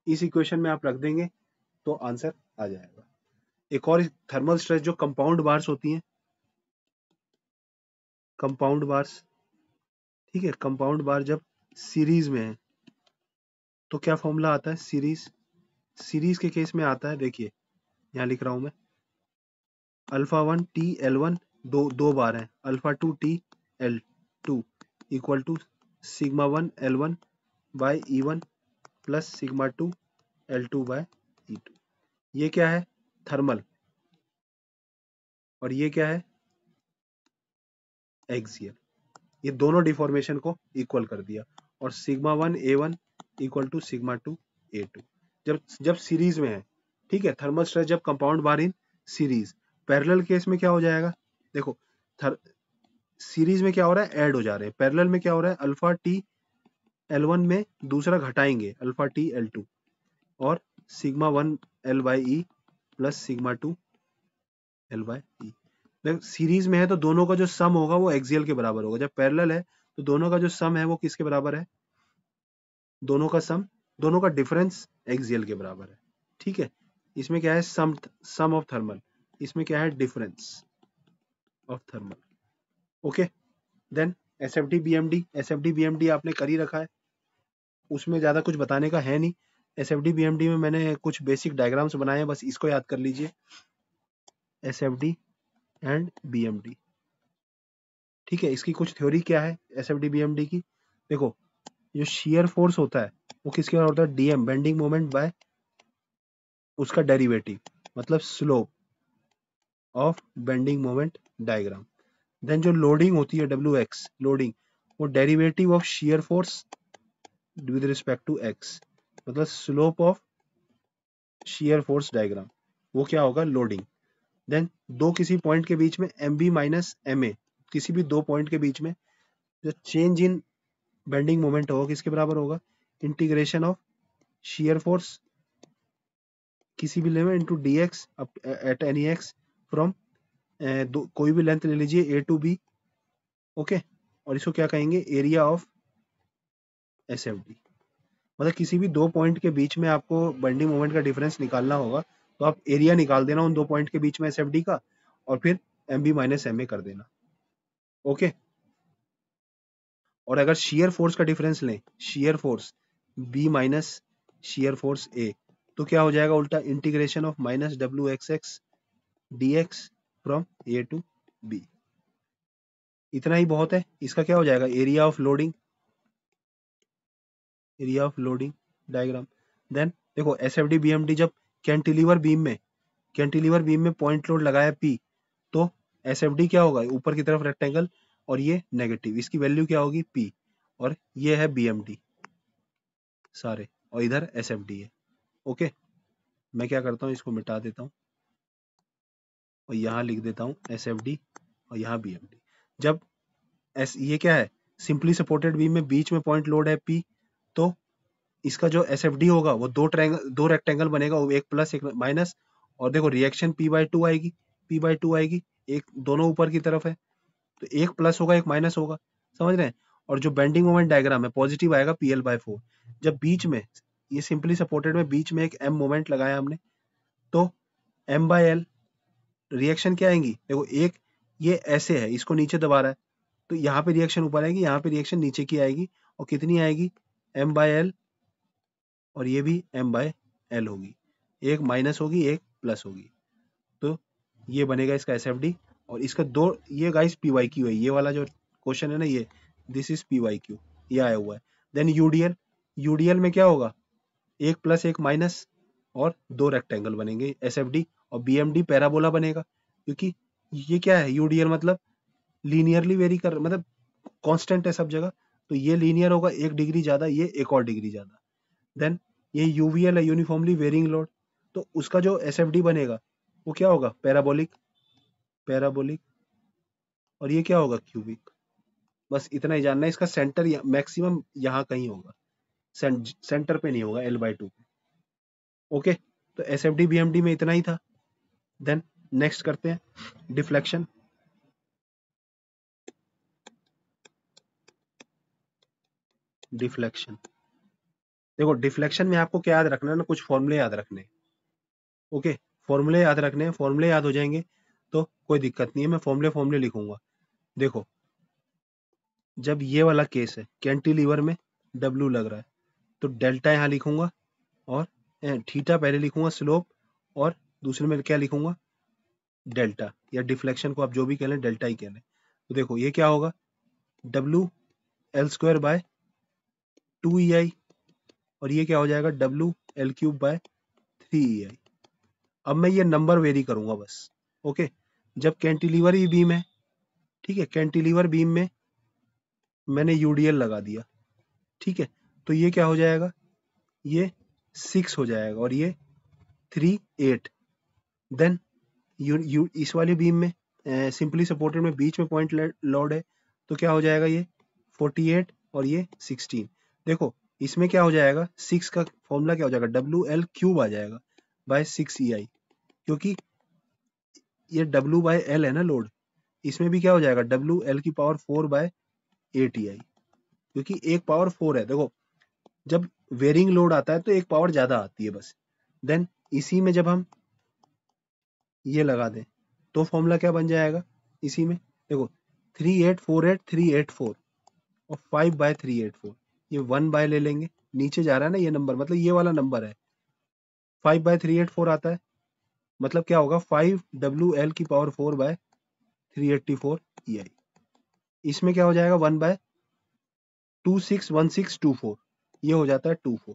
इस इक्वेशन में आप रख देंगे तो आंसर आ जाएगा। एक और थर्मल स्ट्रेस जो कंपाउंड बार्स होती हैं, कंपाउंड बार्स, ठीक है, कंपाउंड बार जब सीरीज में है तो क्या फॉर्मूला आता है, सीरीज, सीरीज के केस में आता है, देखिए यहाँ लिख रहा हूं मैं, अल्फा 1 टी L1 दो बार है, alpha 2 T L2 equal to sigma 1 L1 by E1 plus sigma 2 L2 by E2। ये क्या है? थर्मल। और ये क्या है? एक्सियल। ये दोनों डिफॉर्मेशन को इक्वल कर दिया। और sigma 1 A1 equal to sigma 2 A2 जब जब सीरीज में है। ठीक है, थर्मल स्ट्रेस जब compound bar in series. Parallel case में क्या हो जाएगा? देखो, सीरीज में क्या हो रहा है? ऐड हो जा रहे हैं। पैरेलल में क्या हो रहा है? अल्फा टी L1 में दूसरा घटाएंगे, अल्फा टी L2 और sigma 1 L by E plus sigma 2 L by E. देख, सीरीज में है तो दोनों का जो सम होगा वो एक्सियल के बराबर होगा। जब पैरेलल है तो दोनों का जो सम है वो किसके बराबर है? दोनों का सम, दोनों का डिफरेंस एक्सियल के बराबर है। ठीक है, इसमें क्या है? सम ऑफ थर्मल, इसमें क्या है? Difference of thermal. Okay, then SFD BMD आपने कर ही रखा है, उसमें ज्यादा कुछ बताने का है नहीं। एसएफडी बीएमडी में मैंने कुछ बेसिक डायग्राम्स बनाए हैं, बस इसको याद कर लीजिए, एसएफडी एंड बीएमडी। ठीक है, इसकी कुछ थ्योरी क्या है एसएफडी बीएमडी की? देखो, जो शियर फोर्स होता है वो किसके बराबर होता है? डीएम, बेंडिंग मोमेंट बाय उसका डेरिवेटिव, मतलब slope of bending moment diagram. Then जो लोडिंग होती है डब्ल्यू एक्स लोडिंग, वो derivative of shear force with respect to X, मतलब slope of shear force diagram, वो क्या होगा? लोडिंग। देन दो किसी पॉइंट के बीच में M B minus M A, किसी भी दो पॉइंट के बीच में जो चेंज इन बेंडिंग मोमेंट होगा किसके बराबर होगा? इंटीग्रेशन ऑफ शियर फोर्स किसी भी level into D x at any x from कोई भी लेंथ ले लीजिए ए टू बी। ओके, और इसको क्या कहेंगे? Area of S F D. मतलब किसी भी दो पॉइंट के बीच में आपको बेंडिंग मोमेंट का डिफरेंस निकालना होगा तो आप एरिया निकाल देना उन दो पॉइंट के बीच में एस एफ डी का, और फिर M B minus M A कर देना। ओके, और अगर शियर फोर्स का डिफरेंस लें, shear force B minus shear force A, तो क्या हो जाएगा? उल्टा integration of minus W X X D X from A to B. इतना ही बहुत है। इसका क्या हो जाएगा? Area of loading, area of loading diagram. Then देखो, S F D B M D जब कैंटिलीवर बीम में पॉइंट लोड लगाया पी, तो एस एफ डी क्या होगा? ऊपर की तरफ रेक्टेंगल और ये नेगेटिव, इसकी वैल्यू क्या होगी? पी। और ये है बी एम डी सारे, और इधर एस एफ डी है। ओके, मैं क्या करता हूँ, इसको मिटा देता हूँ और यहाँ लिख देता हूँ एस एफ डी और यहाँ बी एम डी। जब ये क्या है? सिंपली सपोर्टेड बीम में बीच में पॉइंट लोड है पी, तो इसका जो एस एफ डी होगा वो दो रेक्टेंगल बनेगा, वो एक प्लस एक माइनस। और देखो, रिएक्शन पी बाई टू आएगी, एक दोनों ऊपर की तरफ है, तो एक प्लस होगा एक माइनस होगा। समझ रहे हैं? और जो बेंडिंग मोमेंट डायग्राम है पॉजिटिव आएगा पीएल बाय 4। जब बीच में, ये सिंपली सपोर्टेड में बीच में एक एम मोमेंट लगाया हमने, तो एम बाय एल रिएक्शन क्या आएंगी? देखो, एक ये ऐसे है, इसको नीचे दबा रहा है, तो यहाँ पे रिएक्शन ऊपर आएगी, यहाँ पे रिएक्शन नीचे की आएगी। और कितनी आएगी? एम बाय एल, और ये भी एम बाय एल होगी। एक माइनस होगी एक प्लस होगी, तो ये बनेगा इसका एस एफ डी। और इसका दो, ये गाइस पी वाई क्यू है, ये वाला जो क्वेश्चन है ना, ये this is P Y Q, ये आया हुआ है। देन यूडीएल, यूडीएल में क्या होगा? एक प्लस एक माइनस और दो रेक्टेंगल बनेंगे एस एफ डी। और बी एम डी पैराबोला बनेगा, क्योंकि ये क्या है? यूडीएल मतलब लीनियरली वेरी कर, मतलब कांस्टेंट है सब जगह, तो ये लीनियर होगा, एक डिग्री ज्यादा, ये एक और डिग्री ज्यादा। देन ये यूवीएल है, यूनिफॉर्मली वेरिंग लोड, तो उसका जो एस एफ डी बनेगा वो क्या होगा? Parabolic, parabolic. और ये क्या होगा? क्यूबिक। बस इतना ही जानना है। इसका सेंटर मैक्सिमम यहाँ कहीं होगा, सेंटर पे नहीं होगा, एल बाई टू पे। ओके, तो S F D B M D में इतना ही था। देन नेक्स्ट करते हैं डिफ्लेक्शन। डिफ्लेक्शन, देखो डिफ्लेक्शन में आपको क्या याद रखना है ना, कुछ फॉर्मूले याद रखने हैं। ओके, फॉर्मूले याद रखने हैं, फॉर्मूले याद हो जाएंगे तो कोई दिक्कत नहीं है। मैं फॉर्मूले लिखूंगा। देखो, जब ये वाला केस है, कैंटिलीवर में डब्ल्यू लग रहा है, तो डेल्टा यहाँ लिखूंगा, और थीटा पहले लिखूंगा स्लोप, और दूसरे में क्या लिखूंगा? डेल्टा। या डिफ्लेक्शन को आप जो भी कह लें, डेल्टा ही कह लें। तो देखो ये क्या होगा, W L square bye 2EI, और ये क्या हो जाएगा, W L cube by 3EI। अब मैं ये नंबर वेरी करूंगा बस। ओके, जब कैंटिलीवर ही बीम है, ठीक है, कैंटिलीवर बीम में मैंने यूडीएल लगा दिया, ठीक है, तो ये क्या हो जाएगा, ये 6 हो जाएगा और ये 3 8। देन इस वाली बीम में सिंपली सपोर्टेड में बीच में पॉइंट लोड है, तो क्या हो जाएगा, ये 48 और ये 16। देखो इसमें क्या हो जाएगा, 6 का फॉर्मूला क्या हो जाएगा, डब्ल्यू एल क्यूब आ जाएगा बाय 6EI, क्योंकि ये डब्ल्यू बाय एल है ना लोड, इसमें भी क्या हो जाएगा, डब्ल्यू एल की पावर 4 बाय 8EI, क्योंकि एक पावर 4 है। देखो जब वेरिंग लोड आता है तो एक पावर ज्यादा आती है बस। देन इसी में जब हम ये लगा दें तो फॉर्मूला क्या बन जाएगा, इसी में देखो 3848 384 और 5 बाय 384, ये 1 बाय ले लेंगे, नीचे जा रहा है ना ये नंबर, मतलब ये वाला नंबर है, 5 बाय 384 आता है, मतलब क्या होगा, 5 डब्ल्यू एल की पावर 4 बाय 384EI। इसमें क्या हो जाएगा, 1 बाय 261624, ये हो जाता है 24।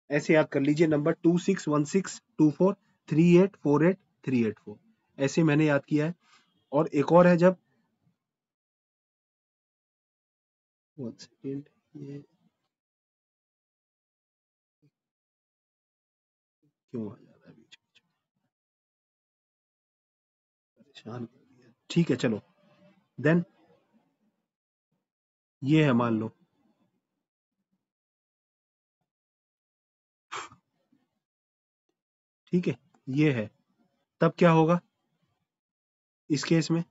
ऐसे याद कर लीजिए नंबर 261624 3848 384, ऐसे मैंने याद किया है। और एक और है, जब 1 सेकेंड, ये क्यों आ जा रहा है बीच बीच में, परेशान कर दिया। ठीक है चलो, देन ये है, मान लो, ठीक है, ये है, तब क्या होगा इस केस में,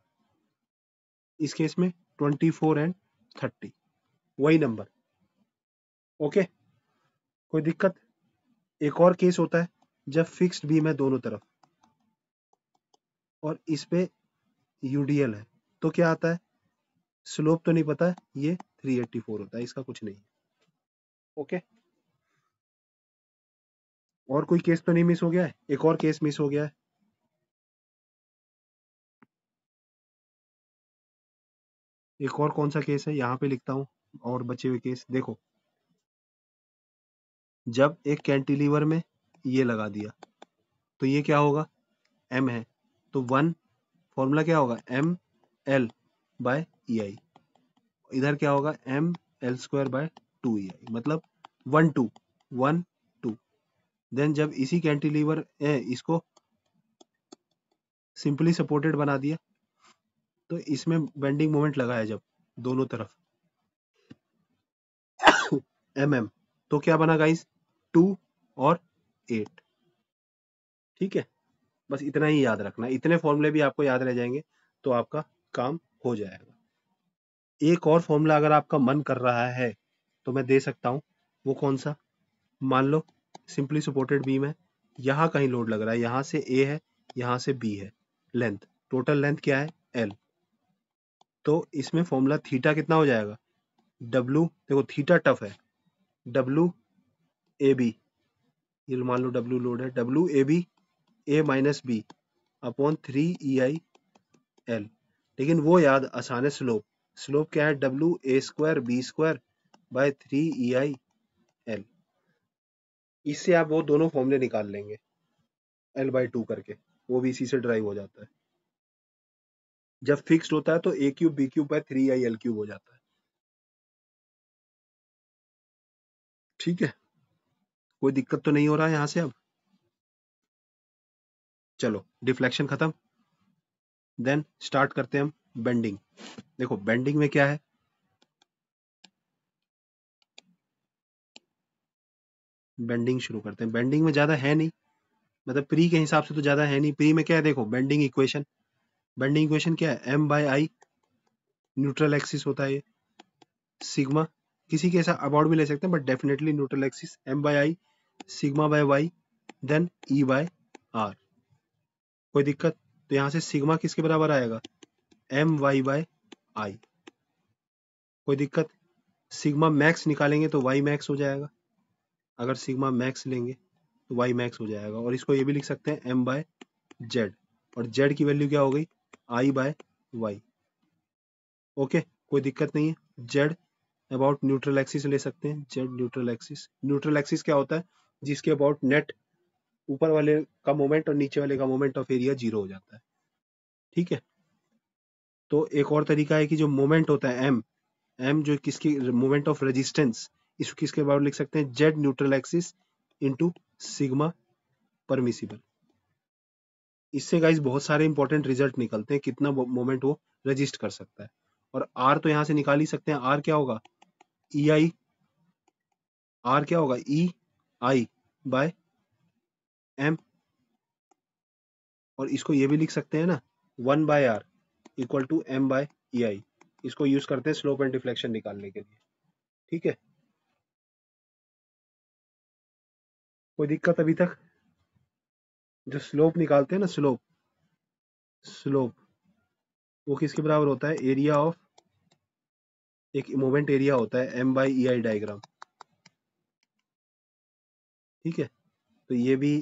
इस केस में 24 एंड 30, वही नंबर। ओके, कोई दिक्कत। एक और केस होता है जब फिक्स्ड बीम है दोनों तरफ और इस पे यूडीएल है, तो क्या आता है, स्लोप तो नहीं पता, ये 384 होता है, इसका कुछ नहीं। ओके, और कोई केस तो नहीं मिस हो गया है, एक और केस मिस हो गया है, एक और कौन सा केस है, यहाँ पे लिखता हूँ, और बचे हुए केस देखो, जब एक कैंटिलीवर में ये लगा दिया तो ये क्या होगा, एम है, तो 1 फॉर्मूला क्या होगा, एम एल बाय EI, इधर क्या होगा, M L square bye 2EI, मतलब 1 2 1 2। देन जब इसी कैंटिलीवर इसको सिंपली सपोर्टेड बना दिया, तो इसमें बेंडिंग मोमेंट लगा है जब दोनों तरफ mm, तो क्या बना गाइस, 2 और 8। ठीक है, बस इतना ही याद रखना, इतने फॉर्मूले भी आपको याद रह जाएंगे तो आपका काम हो जाएगा। एक और फॉर्मूला अगर आपका मन कर रहा है तो मैं दे सकता हूँ, वो कौन सा, मान लो सिंपली सपोर्टेड बीम है, यहाँ कहीं लोड लग रहा है, यहाँ से A है, यहाँ से B है, लेंथ, टोटल लेंथ क्या है, L, तो इसमें फॉर्मूला थीटा कितना हो जाएगा, W, देखो थीटा टफ है, WAB, ये मान लो W लोड है, WAB A minus B upon 3EI L, लेकिन वो याद आसान है, स्लोप, स्लोप क्या है, WA square B square by 3EI L, इससे आप वो दोनों फॉर्मूले निकाल लेंगे L/2 करके, वो भी इसी से ड्राइव हो जाता है। जब फिक्स्ड होता है तो A cube B cube by 3I L cube हो जाता है। ठीक है, कोई दिक्कत तो नहीं हो रहा है यहाँ से अब, चलो डिफ्लेक्शन खत्म, देन स्टार्ट करते हैं हम बेंडिंग। देखो बेंडिंग में क्या है, बेंडिंग शुरू करते हैं, बेंडिंग में ज्यादा है नहीं, मतलब प्री के हिसाब से तो ज्यादा है नहीं, प्री में क्या है, देखो बेंडिंग इक्वेशन, बेंडिंग इक्वेशन क्या है, M/I, न्यूट्रल एक्सिस होता है ये, सिग्मा, किसी के ऐसा अबाउट भी ले सकते हैं but definitely neutral axis, M/I sigma by Y, then E/R, कोई दिक्कत, तो यहाँ से सिग्मा किसके बराबर आएगा, My/I, कोई दिक्कत, सिग्मा मैक्स निकालेंगे तो Y मैक्स हो जाएगा, अगर सिग्मा मैक्स लेंगे तो Y मैक्स हो जाएगा, और इसको ये भी लिख सकते हैं M/Z, और जेड की वैल्यू क्या हो गई, आई बाय वाई। ओके, कोई दिक्कत नहीं है। जेड अबाउट न्यूट्रल एक्सिस ले सकते हैं, Z neutral axis. Neutral axis क्या होता है, जिसके अबाउट नेट ऊपर वाले का मोमेंट और नीचे वाले का मोमेंट ऑफ एरिया जीरो हो जाता है। ठीक है, तो एक और तरीका है कि जो मोमेंट होता है एम, एम जो किसकी, मोमेंट ऑफ रेजिस्टेंस, इसको किसके अबाउट लिख सकते हैं, Z neutral axis into sigma permissible. इससे गाइस बहुत सारे इंपॉर्टेंट रिजल्ट निकलते हैं, कितना मोमेंट वो रजिस्ट कर सकता है। और आर तो यहां से निकाल ही सकते हैं, आर क्या होगा, ई आई, आर क्या होगा, ई आई बाय एम। और इसको ये भी लिख सकते हैं ना, 1/r equal to M by E I. इसको यूज करते हैं स्लोप एंड डिफ्लेक्शन निकालने के लिए। ठीक है, कोई दिक्कत अभी तक? जो स्लोप निकालते हैं ना, स्लोप, स्लोप वो किसके बराबर होता है, एरिया ऑफ, एक मोमेंट एरिया होता है M by E I diagram. ठीक है, तो ये भी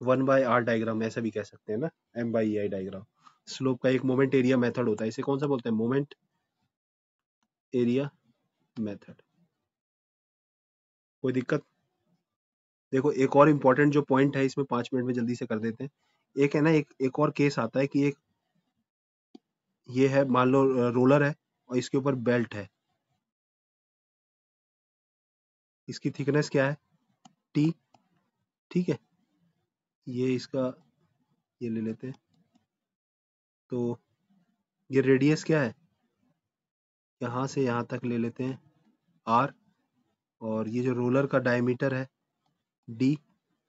1/r डायग्राम ऐसा भी कह सकते हैं ना, M by E I diagram. Slope का एक मोमेंट एरिया मेथड होता है, इसे कौन सा बोलते हैं, मोमेंट एरिया मेथड। कोई दिक्कत? देखो एक और इम्पोर्टेंट जो पॉइंट है इसमें, 5 मिनट में जल्दी से कर देते हैं। एक है ना, एक और केस आता है कि एक ये है, मान लो रोलर है और इसके ऊपर बेल्ट है, इसकी थिकनेस क्या है, टी। ठीक है, ये इसका, ये ले लेते हैं, तो ये रेडियस क्या है, यहाँ से यहाँ तक ले लेते हैं आर। और ये जो रोलर का डायमीटर है डी।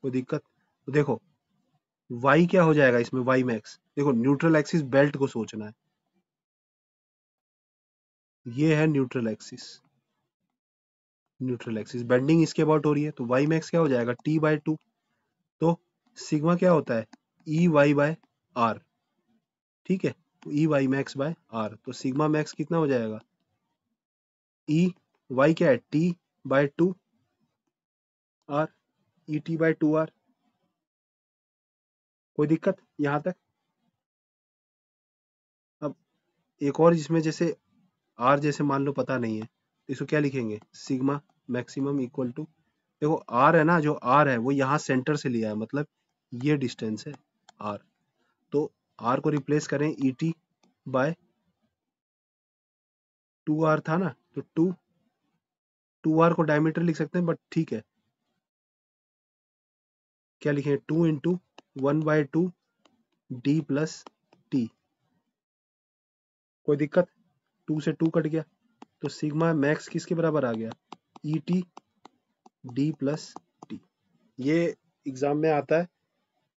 कोई दिक्कत? तो देखो वाई क्या हो जाएगा इसमें, वाई मैक्स, देखो न्यूट्रल एक्सिस बेल्ट को सोचना है, ये है neutral axis, neutral axis bending इसके अबाउट हो रही है, तो वाई मैक्स क्या हो जाएगा, टी बाय टू। तो सिग्मा क्या होता है, ई वाई बाय आर। ठीक है, तो E Y max by R, तो सिग्मा मैक्स कितना हो जाएगा, ई वाई क्या है, T by two R, E T by two R. कोई दिक्कत यहाँ तक? अब एक और, जिसमें जैसे आर जैसे मान लो पता नहीं है, तो इसको क्या लिखेंगे, सिग्मा मैक्सिमम इक्वल टू, देखो आर है ना, जो आर है वो यहाँ सेंटर से लिया है, मतलब ये डिस्टेंस है आर। तो आर को रिप्लेस करें E T by two R था ना, तो टू आर को डायमीटर लिख सकते हैं, बट ठीक है, क्या लिखें, 2 × 1/2 डी प्लस टी। कोई दिक्कत? 2 से 2 कट गया, तो सिग्मा मैक्स किसके बराबर आ गया, E T D plus T. ये एग्जाम में आता है,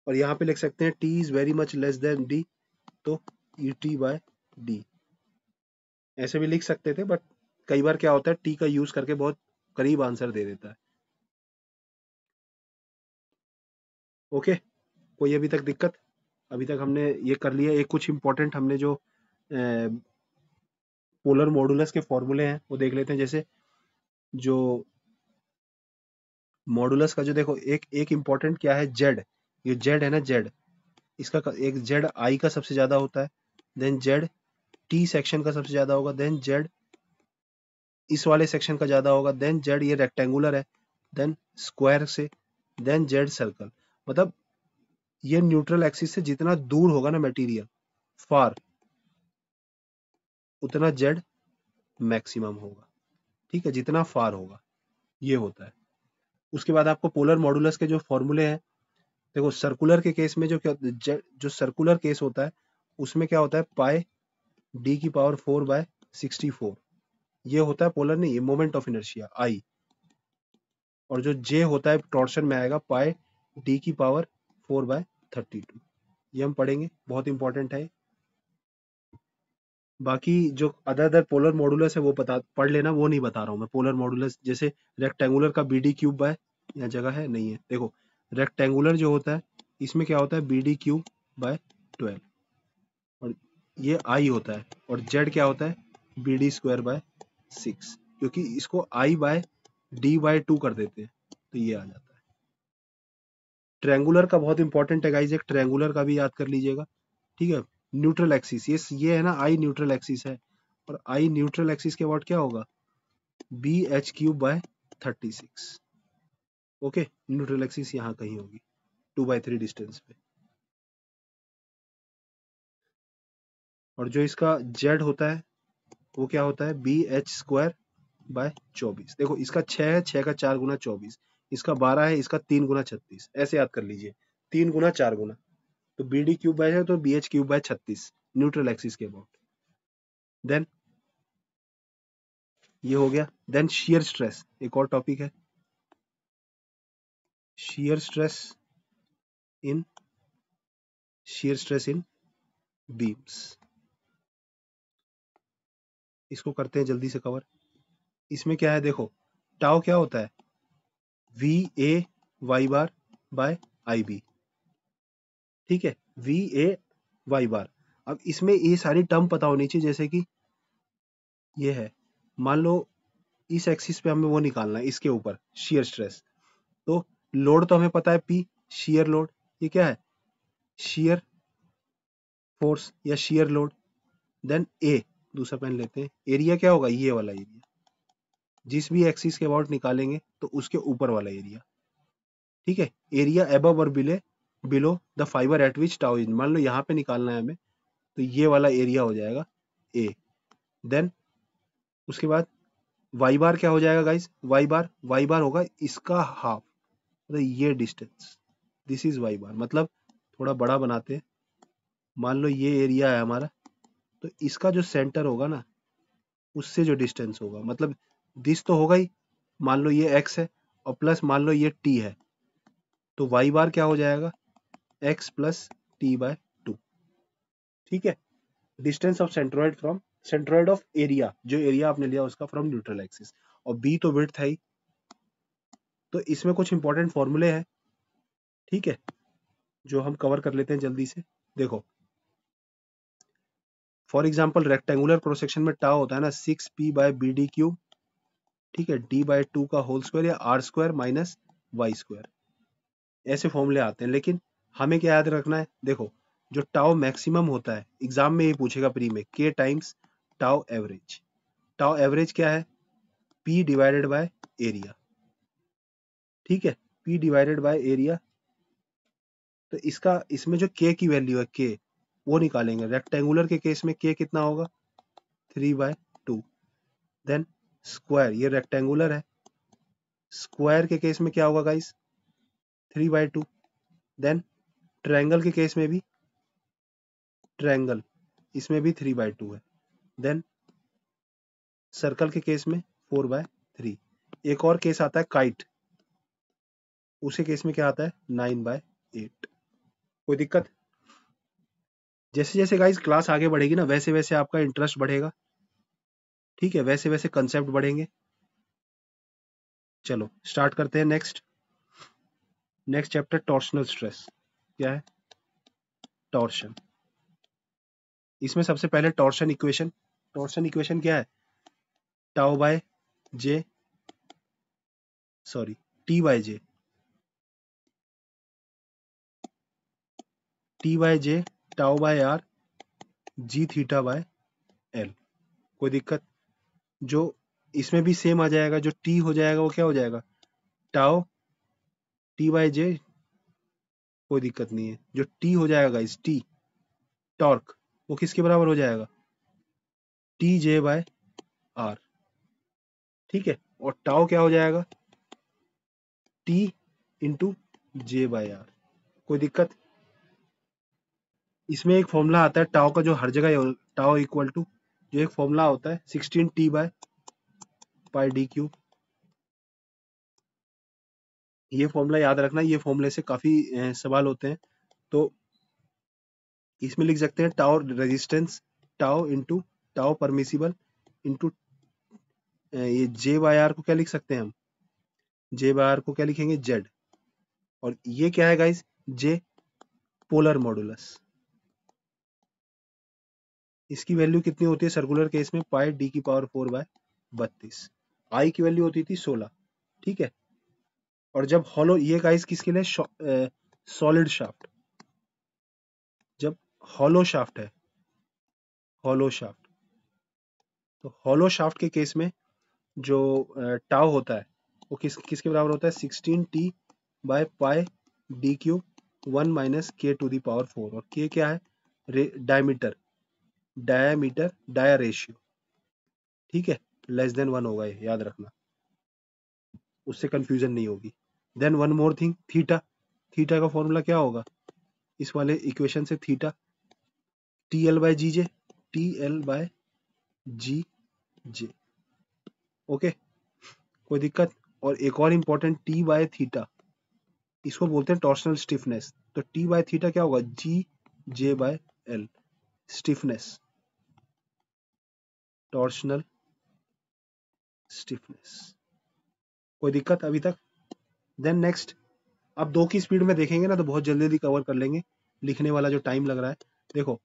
और यहाँ पे लिख सकते हैं T is very much less than D, तो ई टी बाय डी। ऐसे भी लिख सकते थे, बट कई बार क्या होता है, टी का यूज करके बहुत करीब आंसर दे देता है। ओके, कोई अभी तक दिक्कत? अभी तक हमने ये कर लिया, एक कुछ इंपॉर्टेंट हमने जो पोलर मॉडुलस के फॉर्मूले हैं वो देख लेते हैं। जैसे जो मॉडुलस का जो, देखो एक एक इंपॉर्टेंट क्या है, जेड, ये जेड है ना, जेड इसका एक जेड आई का सबसे ज्यादा होता है, देन जेड टी सेक्शन का सबसे ज्यादा होगा, देन जेड इस वाले सेक्शन का ज्यादा होगा, देन जेड ये रेक्टेंगुलर है, देन स्क्वायर से, देन जेड सर्कल। मतलब ये न्यूट्रल एक्सिस से जितना दूर होगा ना मटेरियल फार, उतना जेड मैक्सिमम होगा। ठीक है, जितना फार होगा ये होता है। उसके बाद आपको पोलर मॉडुलस के जो फॉर्मूले हैं, देखो सर्कुलर के केस में जो क्या, जो सर्कुलर केस होता है उसमें क्या होता है, पाई डी की पावर 4/64, ये होता है पोलर, नहीं ये मोमेंट ऑफ इनर्शिया आई। और जो जे होता है टॉर्शन में आएगा, पाई डी की पावर 4/32। ये हम पढ़ेंगे, बहुत इंपॉर्टेंट है। बाकी जो अदर अदर पोलर मॉडुलस है वो बता पढ़ लेना, वो नहीं बता रहा हूँ मैं। पोलर मॉडुलस जैसे रेक्टेंगुलर का बी डी क्यूब बाय, यहाँ जगह है नहीं है, देखो रेक्टेंगुलर जो होता है इसमें क्या होता है, बी डी क्यूब बाय 12, और ये आई होता है, और जेड क्या होता है, बी डी स्क्वायर बाय 6, क्योंकि इसको आई बाय डी बाय 2 कर देते हैं, तो ये आ जाता है। ट्रायंगुलर का बहुत इंपॉर्टेंट है गाइज, एक ट्रायंगुलर का भी याद कर लीजिएगा, ठीक है। न्यूट्रल एक्सिस, ये है ना आई न्यूट्रल एक्सिस है, और आई न्यूट्रल एक्सिस के अबाउट क्या होगा, B H cube by 36। Okay, neutral axis यहाँ कहीं होगी 2/3 डिस्टेंस पे। और जो इसका जेड होता है वो क्या होता है, बी एच स्क्वायर बाय 24। देखो इसका 6 है, 6 का 4 गुना 24, इसका 12 है, इसका 3 गुना 36, ऐसे याद कर लीजिए, 3 गुना 4 गुना, तो बी डी क्यूब बाय है तो B H cube by 36 neutral axis के अबाउट। देन ये हो गया। देन शियर स्ट्रेस, एक और टॉपिक है, शियर स्ट्रेस इन बीम्स। इसको करते हैं जल्दी से कवर। इसमें क्या है देखो, टाउ क्या होता है, V A Y bar by I B, ठीक है, वी ए वाई बार। अब इसमें ये सारी टर्म पता होनी चाहिए, जैसे कि ये है, मान लो इस एक्सिस पे हमें वो निकालना है, इसके ऊपर शियर स्ट्रेस, तो लोड तो हमें पता है पी, शियर लोड, ये क्या है, शियर फोर्स या शियर लोड। देन ए, दूसरा पेन लेते हैं, एरिया क्या होगा, ये वाला एरिया, जिस भी एक्सिस के अबाउट निकालेंगे तो उसके ऊपर वाला एरिया, ठीक है। एरिया अबव और below the fibre eight which tau is, मान लो यहाँ पे निकालना है हमें, तो ये वाला एरिया हो जाएगा ए। देन उसके बाद वाई बार क्या हो जाएगा गाइस, वाई बार होगा इसका हाफ, मतलब ये डिस्टेंस, दिस इज वाई बार। मतलब थोड़ा बड़ा बनाते हैं, मान लो ये एरिया है हमारा, तो इसका जो सेंटर होगा ना, उससे जो डिस्टेंस होगा, मतलब दिस तो होगा ही, मान लो ये x है और प्लस मान लो ये t है, तो वाई बार क्या हो जाएगा, x प्लस टी बाय 2, ठीक है। Distance of centroid from, centroid of area, जो एरिया आपने लिया उसका फ्रॉम न्यूट्रल एक्सिस, और b तो विड्थ है ही। तो इसमें कुछ इंपॉर्टेंट फॉर्मूले हैं, ठीक है, जो हम कवर कर लेते हैं जल्दी से। देखो for example rectangular cross section में टाउ होता है ना 6p bye B D cube, ठीक है, d बाय 2 का होल स्क्वायर या r square minus Y square, ऐसे फॉर्मूले आते हैं। लेकिन हमें क्या याद रखना है, देखो जो टाउ मैक्सिमम होता है, एग्जाम में ये पूछेगा प्री में, k times tau average. Tau average क्या है, p डिवाइडेड बाय एरिया, ठीक है, p डिवाइडेड बाय एरिया। तो इसका, इसमें जो k की वैल्यू है k, वो निकालेंगे। रेक्टेंगुलर के केस में k कितना होगा, 3/2। देन स्क्वायर, ये रेक्टेंगुलर है, स्क्वायर के केस में क्या होगा गाइस, 3/2। देन ट्रायंगल के केस में भी, ट्रायंगल इसमें भी 3/2 है। देन सर्कल के केस में 4/3। एक और केस आता है काइट, उसी केस में क्या आता है 9/8। कोई दिक्कत, जैसे जैसे गाइस क्लास आगे बढ़ेगी ना, वैसे वैसे आपका इंटरेस्ट बढ़ेगा, ठीक है, वैसे वैसे कंसेप्ट बढ़ेंगे। चलो स्टार्ट करते हैं। Next chapter torsional stress. क्या है टॉर्शन, इसमें सबसे पहले टॉर्शन इक्वेशन क्या है, tau by J, sorry T by J, tau by R, G theta by L. कोई दिक्कत, जो इसमें भी सेम आ जाएगा, जो टी हो जाएगा वो क्या हो जाएगा, टाउ टी बाय जे, कोई दिक्कत नहीं है। जो टी हो जाएगा इस टी टॉर्क, वो किसके बराबर हो जाएगा, टी जे बाय आर, ठीक है। और टाउ क्या हो जाएगा, T into J by R. कोई दिक्कत, इसमें एक फॉर्मूला आता है टाउ का, जो हर जगह टाउ इक्वल टू, जो एक फॉर्मूला होता है 16t by pi D cube. ये फॉर्मूला याद रखना, ये फॉर्मूले से काफी सवाल होते हैं। तो इसमें लिख सकते हैं tau resistance, tau into tau permissible into ये जे बाय आर को क्या लिख सकते हैं हम, जे बाय आर को क्या लिखेंगे जेड, और ये क्या है गाइस, जे पोलर मॉडुलस। इसकी वैल्यू कितनी होती है सर्कुलर केस में, पाई डी की पावर 4/32। आई की वैल्यू होती थी 16, ठीक है। और जब हॉलो, ये गाइस किसके लिए, सॉलिड शाफ्ट, जब हॉलो शाफ्ट है, हॉलो शाफ्ट, तो हॉलो शाफ्ट के केस में जो टाउ होता है वो किसके बराबर होता है, 16t by pi D cube 1 minus K to the power 4, और के क्या है, डायमीटर, डाया रेशियो, ठीक है, लेस देन 1 होगा, ये याद रखना, उससे कंफ्यूजन नहीं होगी। Then one more thing, theta, theta का फॉर्मूला क्या होगा, इस वाले इक्वेशन से theta T L by G J, T L by G J, okay, कोई दिक्कत। और एक और इंपॉर्टेंट, टी बाय थीटा, इसको बोलते हैं टॉर्सनल स्टिफनेस, तो टी बाय थीटा क्या होगा, G J by L, stiffness, torsional stiffness, कोई दिक्कत अभी तक। देन नेक्स्ट, अब 2 की स्पीड में देखेंगे ना तो बहुत जल्दी जल्दी कवर कर लेंगे, लिखने वाला जो टाइम लग रहा है। देखो,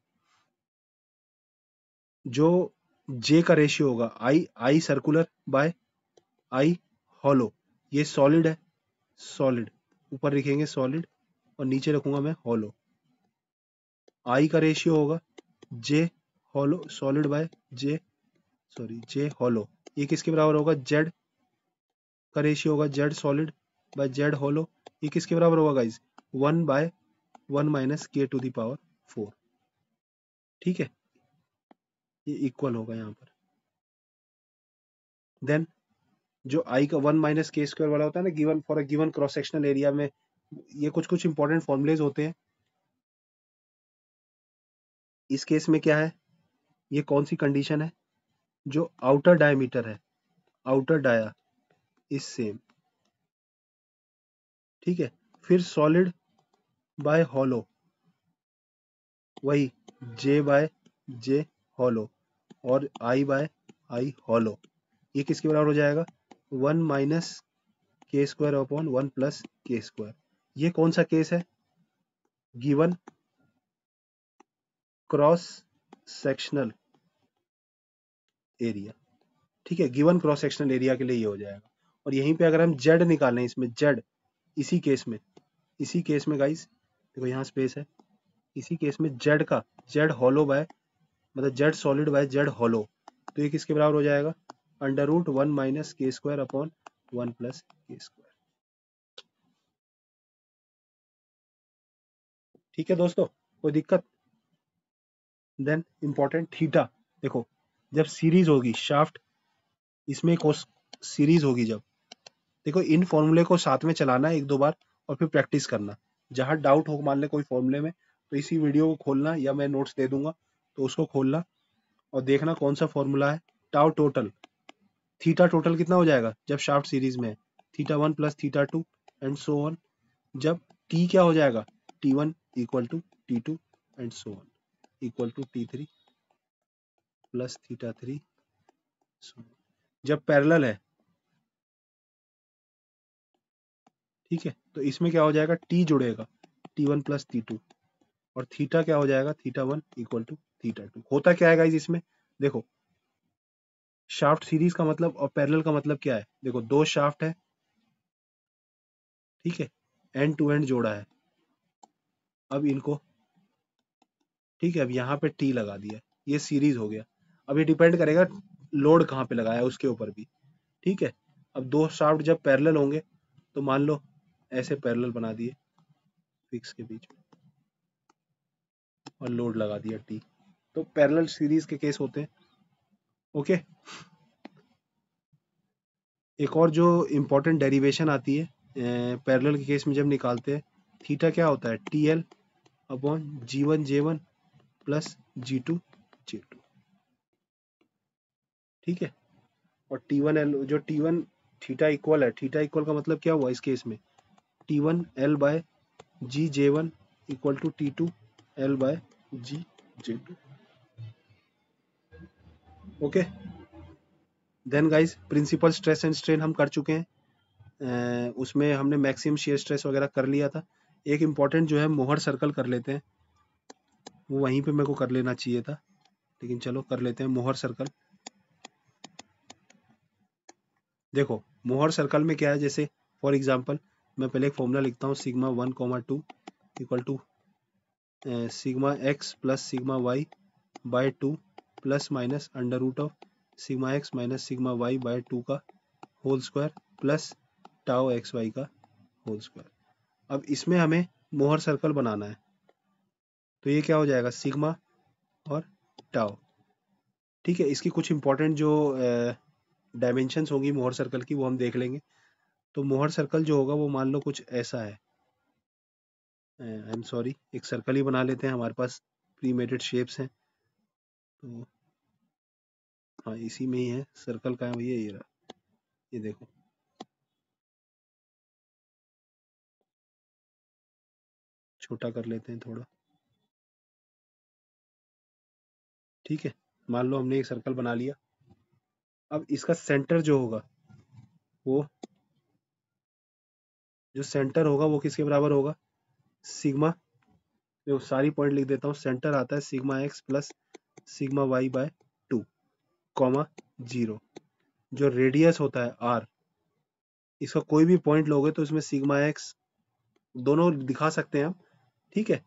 जो जे का रेशियो होगा, आई सर्कुलर बाय आई हॉलो, ये सॉलिड है, सॉलिड, ऊपर लिखेंगे सॉलिड और नीचे रखूंगा मैं हॉलो। आई का रेशियो होगा J hollow solid by J, sorry J hollow, ये किसके बराबर होगा, जेड का रेशियो होगा Z solid by Z hollow, ये किसके बराबर होगा guys, 1 by 1 minus K to the power 4, ठीक है, ये इक्वल होगा यहाँ पर। देन जो आई का 1 माइनस के स्क्वायर वाला होता है ना, given for a given cross sectional area में, ये कुछ कुछ इंपॉर्टेंट फॉर्मुलेज होते हैं। इस केस में क्या है, ये कौन सी कंडीशन है, जो आउटर डायमीटर है, आउटर डाया इज सेम, ठीक है, फिर सॉलिड बाय हॉलो, वही जे बाय जे हॉलो, और आई बाय आई हॉलो, ये किसके बराबर हो जाएगा, 1 माइनस के स्क्वायर अपॉन 1 प्लस के स्क्वायर। ये कौन सा केस है, गिवन क्रॉस सेक्शनल एरिया, ठीक है, गिवन क्रॉस सेक्शनल एरिया के लिए ये हो जाएगा। और यहीं पे अगर हम जेड निकालें, इसमें जेड, इसी केस में गाइस देखो यहाँ स्पेस है, इसी केस में जेड का, जेड हॉलो बाय, मतलब Z solid by Z hollow, तो ये किसके बराबर हो जाएगा, अंडर रूट 1 माइनस के स्क्वायर अपॉन 1 प्लस के स्क्वायर, ठीक है दोस्तों, कोई दिक्कत। देन इंपॉर्टेंट थीटा, देखो जब सीरीज होगी शाफ्ट, इसमें एक सीरीज होगी जब, देखो इन फॉर्मूले को साथ में चलाना है 1-2 बार और फिर प्रैक्टिस करना, जहां डाउट हो मान ले कोई फॉर्मूले में, तो इसी वीडियो को खोलना या मैं नोट्स दे दूंगा तो उसको खोलना और देखना कौन सा फॉर्मूला है, टाउ टोटल, थीटा टोटल कितना हो जाएगा जब शाफ्ट सीरीज में है, theta 1 plus theta 2 and so on, जब टी क्या हो जाएगा, T1 equal to T2 and so on equal to T3 plus theta 3, जब पैरेलल है, ठीक है, तो इसमें क्या हो जाएगा, टी जुड़ेगा, T1 प्लस T2, और थीटा क्या हो जाएगा, थीटा 1 इक्वल टू थीटा 2। होता क्या है गाइस इसमें, देखो शाफ्ट सीरीज का मतलब और पैरेलल का मतलब क्या है, देखो दो शाफ्ट है, ठीक है, एंड टू एंड जोड़ा है, अब इनको, ठीक है, अब यहाँ पे टी लगा दिया, ये सीरीज हो गया। अब ये डिपेंड करेगा लोड कहाँ पे लगाया है उसके ऊपर भी, ठीक है। अब दो शाफ्ट जब पैरेलल होंगे तो मान लो ऐसे पैरेलल बना दिए फिक्स के बीच में और लोड लगा दिया टी, तो पैरेलल सीरीज के केस होते हैं, ओके। एक और जो इम्पोर्टेंट डेरिवेशन आती है पैरेलल के केस में जब निकालते हैं, थीटा क्या होता है, T L upon G1 J1 plus G2 J2, ठीक है। और T1 L, जो T1 थीटा इक्वल है, थीटा इक्वल का मतलब क्या हुआ इस केस में, T1 L by G J1 equal to T2 L by G J2, okay. Then guys principal stress and strain हम कर चुके हैं, उसमें हमने मैक्सिमम शियर स्ट्रेस वगैरह कर लिया था। एक इम्पॉर्टेंट जो है मोहर सर्कल कर लेते हैं, वो वहीं पे मेरे को कर लेना चाहिए था, लेकिन चलो कर लेते हैं मोहर सर्कल। देखो मोहर सर्कल में क्या है, जैसे फॉर एग्जांपल मैं पहले एक फॉर्मूला लिखता हूँ, sigma 1, 2 equal to sigma X plus sigma Y by 2 plus minus under root of sigma X minus sigma Y by 2 का whole square plus tau X Y का होल स्क्वायर। अब इसमें हमें मोहर सर्कल बनाना है, तो ये क्या हो जाएगा, सिग्मा और टाउ। ठीक है, इसकी कुछ इंपॉर्टेंट जो डायमेंशंस होंगी मोहर सर्कल की वो हम देख लेंगे। तो मोहर सर्कल जो होगा वो मान लो कुछ ऐसा है, आई एम सॉरी, एक सर्कल ही बना लेते हैं, हमारे पास प्रीमेटेड शेप्स हैं। तो हाँ, इसी में ही है, सर्कल का है भैया, ये रहा, ये देखो। छोटा कर लेते हैं थोड़ा। ठीक है, मान लो हमने एक सर्कल बना लिया। अब इसका सेंटर जो होगा वो, जो सेंटर होगा वो किसके बराबर होगा, सिग्मा, जो सारी पॉइंट लिख देता हूँ, सेंटर आता है sigma X plus sigma Y by 2 comma 0। जो रेडियस होता है आर, इसका कोई भी पॉइंट लोगे तो इसमें सिग्मा एक्स दोनों दिखा सकते हैं हम। ठीक है,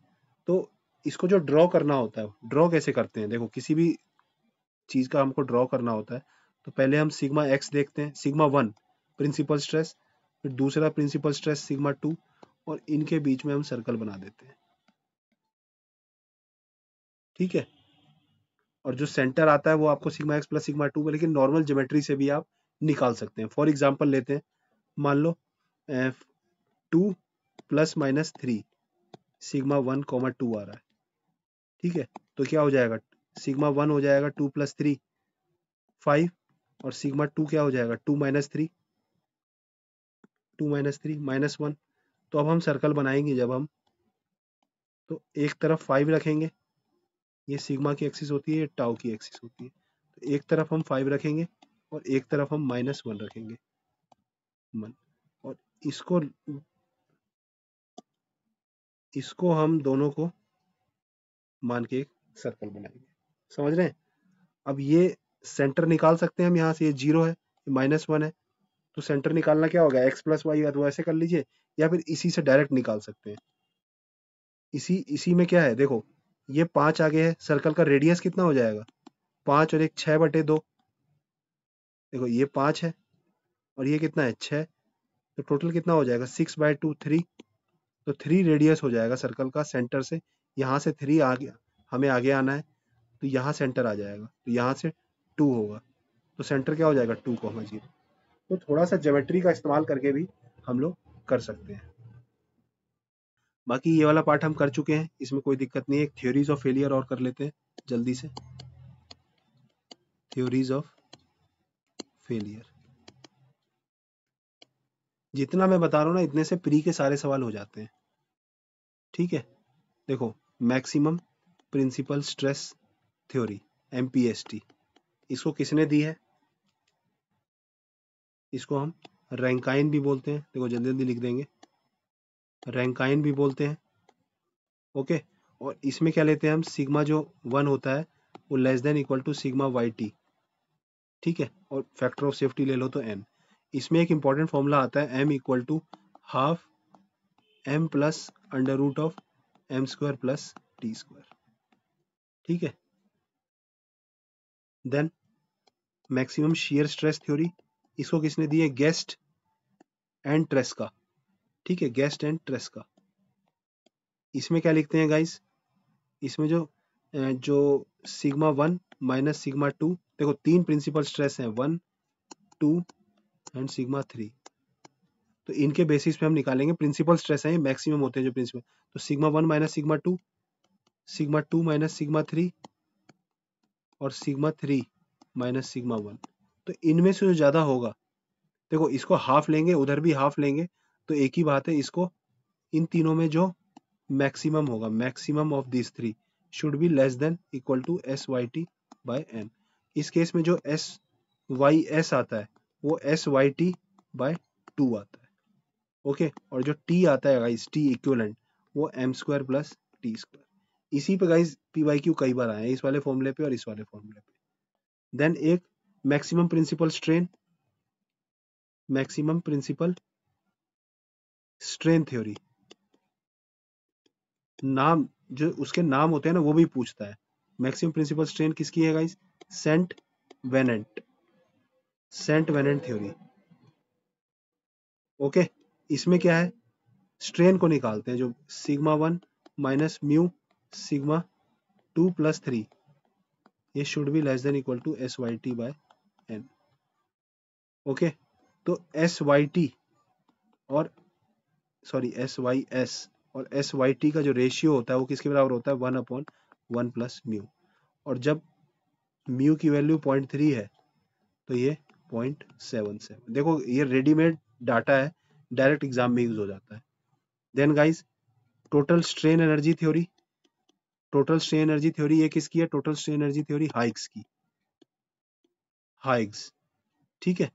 तो इसको जो ड्रॉ करना होता है, ड्रॉ कैसे करते हैं, देखो किसी भी चीज का हमको ड्रॉ करना होता है तो पहले हम सिग्मा एक्स देखते हैं, सिग्मा 1 प्रिंसिपल स्ट्रेस, फिर दूसरा प्रिंसिपल स्ट्रेस सिग्मा 2, और इनके बीच में हम सर्कल बना देते हैं। ठीक है, और जो सेंटर आता है वो आपको सिग्मा एक्स प्लस सिग्मा 2, लेकिन नॉर्मल ज्योमेट्री से भी आप निकाल सकते हैं। फॉर एग्जाम्पल लेते हैं, मान लो 2 प्लस माइनस 3 सिग्मा 1 कॉमा 2 आ रहा है। ठीक है, तो क्या हो जाएगा, सिग्मा 1 हो जाएगा 2 प्लस 3 5, और सिग्मा 2 क्या हो जाएगा, 2 माइनस 3, 2 माइनस 3 माइनस 1। तो अब हम सर्कल बनाएंगे जब हम, तो एक तरफ 5 रखेंगे, ये सिग्मा की एक्सिस होती है, ये टाउ की एक्सिस होती है, तो एक तरफ हम 5 रखेंगे और एक तरफ हम -1 रखेंगे, 1। और इसको इसको हम दोनों को मान के एक सर्कल बनाएंगे। समझ रहे हैं? अब ये सेंटर निकाल सकते हैं हम, यहाँ से ये 0 है, ये -1 है, तो सेंटर निकालना क्या होगा, x प्लस वाई, या तो ऐसे कर लीजिए या फिर इसी से डायरेक्ट निकाल सकते हैं। इसी इसी में क्या है, देखो ये 5 आगे है, सर्कल का रेडियस कितना हो जाएगा, 5 और एक 6/2। देखो ये 5 है और ये कितना है, 6, तो टोटल कितना हो जाएगा, 6/2 3। तो 3 रेडियस हो जाएगा सर्कल का सेंटर से, यहाँ से 3 आ गया, हमें आगे आना है, तो यहाँ सेंटर आ जाएगा, तो यहाँ से 2 होगा, तो सेंटर क्या हो जाएगा, 2,0। तो थोड़ा सा ज्योमेट्री का इस्तेमाल करके भी हम लोग कर सकते हैं। बाकी ये वाला पार्ट हम कर चुके हैं, इसमें कोई दिक्कत नहीं है। थ्योरीज ऑफ फेलियर और कर लेते हैं जल्दी से। थ्योरीज ऑफ फेलियर, जितना मैं बता रहा हूँ ना, इतने से प्री के सारे सवाल हो जाते हैं। ठीक है, देखो maximum principal stress theory, MPST, इसको किसने दी है, इसको हम रैंकाइन भी बोलते हैं। देखो जल्दी जल्दी लिख देंगे, रैंकाइन भी बोलते हैं। ओके, और इसमें क्या लेते हैं हम, सिग्मा जो 1 होता है वो less than equal to sigma YT। ठीक है, और फैक्टर ऑफ सेफ्टी ले लो तो n। इसमें एक इंपॉर्टेंट फॉर्मूला आता है, m equal to half m plus under root of m square plus t square. ठीक है, then maximum shear stress theory, इसको किसने दी है, गेस्ट एंड ट्रेस्का। ठीक है, गेस्ट एंड ट्रेस्का। इसमें क्या लिखते हैं गाइस, इसमें जो सिग्मा 1 माइनस सिग्मा 2, देखो 3 प्रिंसिपल स्ट्रेस हैं, 1 2 एंड सिग्मा 3, तो इनके बेसिस पे हम निकालेंगे, प्रिंसिपल स्ट्रेस है ये, मैक्सिमम होते हैं जो प्रिंसिपल। तो sigma 1 minus sigma 2, sigma 2 minus sigma 3, और सिग्मा 3 माइनस सिग्मा 1। तो इनमें से जो ज्यादा होगा, देखो इसको हाफ लेंगे, उधर भी हाफ लेंगे, तो एक ही बात है, इसको इन तीनों में जो मैक्सिमम होगा, maximum of this three should be less than equal to SYT by n। इस केस में जो SYS आता है वो SYT बाय 2 आता है। ओके, और जो T आता है गाइस, T इक्विवेलेंट, वो m square plus T square. इसी पे गाइस PYQ कई बार आए हैं, इस वाले फॉर्मूले पे और इस वाले फॉर्मूले पे। देन एक maximum principal strain, maximum principal strain theory, नाम जो उसके नाम होते हैं ना वो भी पूछता है। मैक्सिमम प्रिंसिपल स्ट्रेन किसकी है guys? Saint Venant, Saint Venant theory. Okay, इसमें क्या है, स्ट्रेन को निकालते हैं जो sigma 1 minus mu sigma 2 plus 3, ये should be less than equal to S Y T by N. Okay, तो एस वाई टी और सॉरी एस वाई एस और एस वाई टी का जो रेशियो होता है वो किसके बराबर होता है? 1/1 प्लस म्यू। और जब म्यू की वैल्यू 0.3 है तो ये 0.77। देखो ये रेडीमेड डाटा है, डायरेक्ट एग्जाम में यूज हो जाता है। Then guys, total strain energy theory, total strain energy theory ये किसकी है? Total strain energy theory Haigh's की, हाइग्स, ठीक है,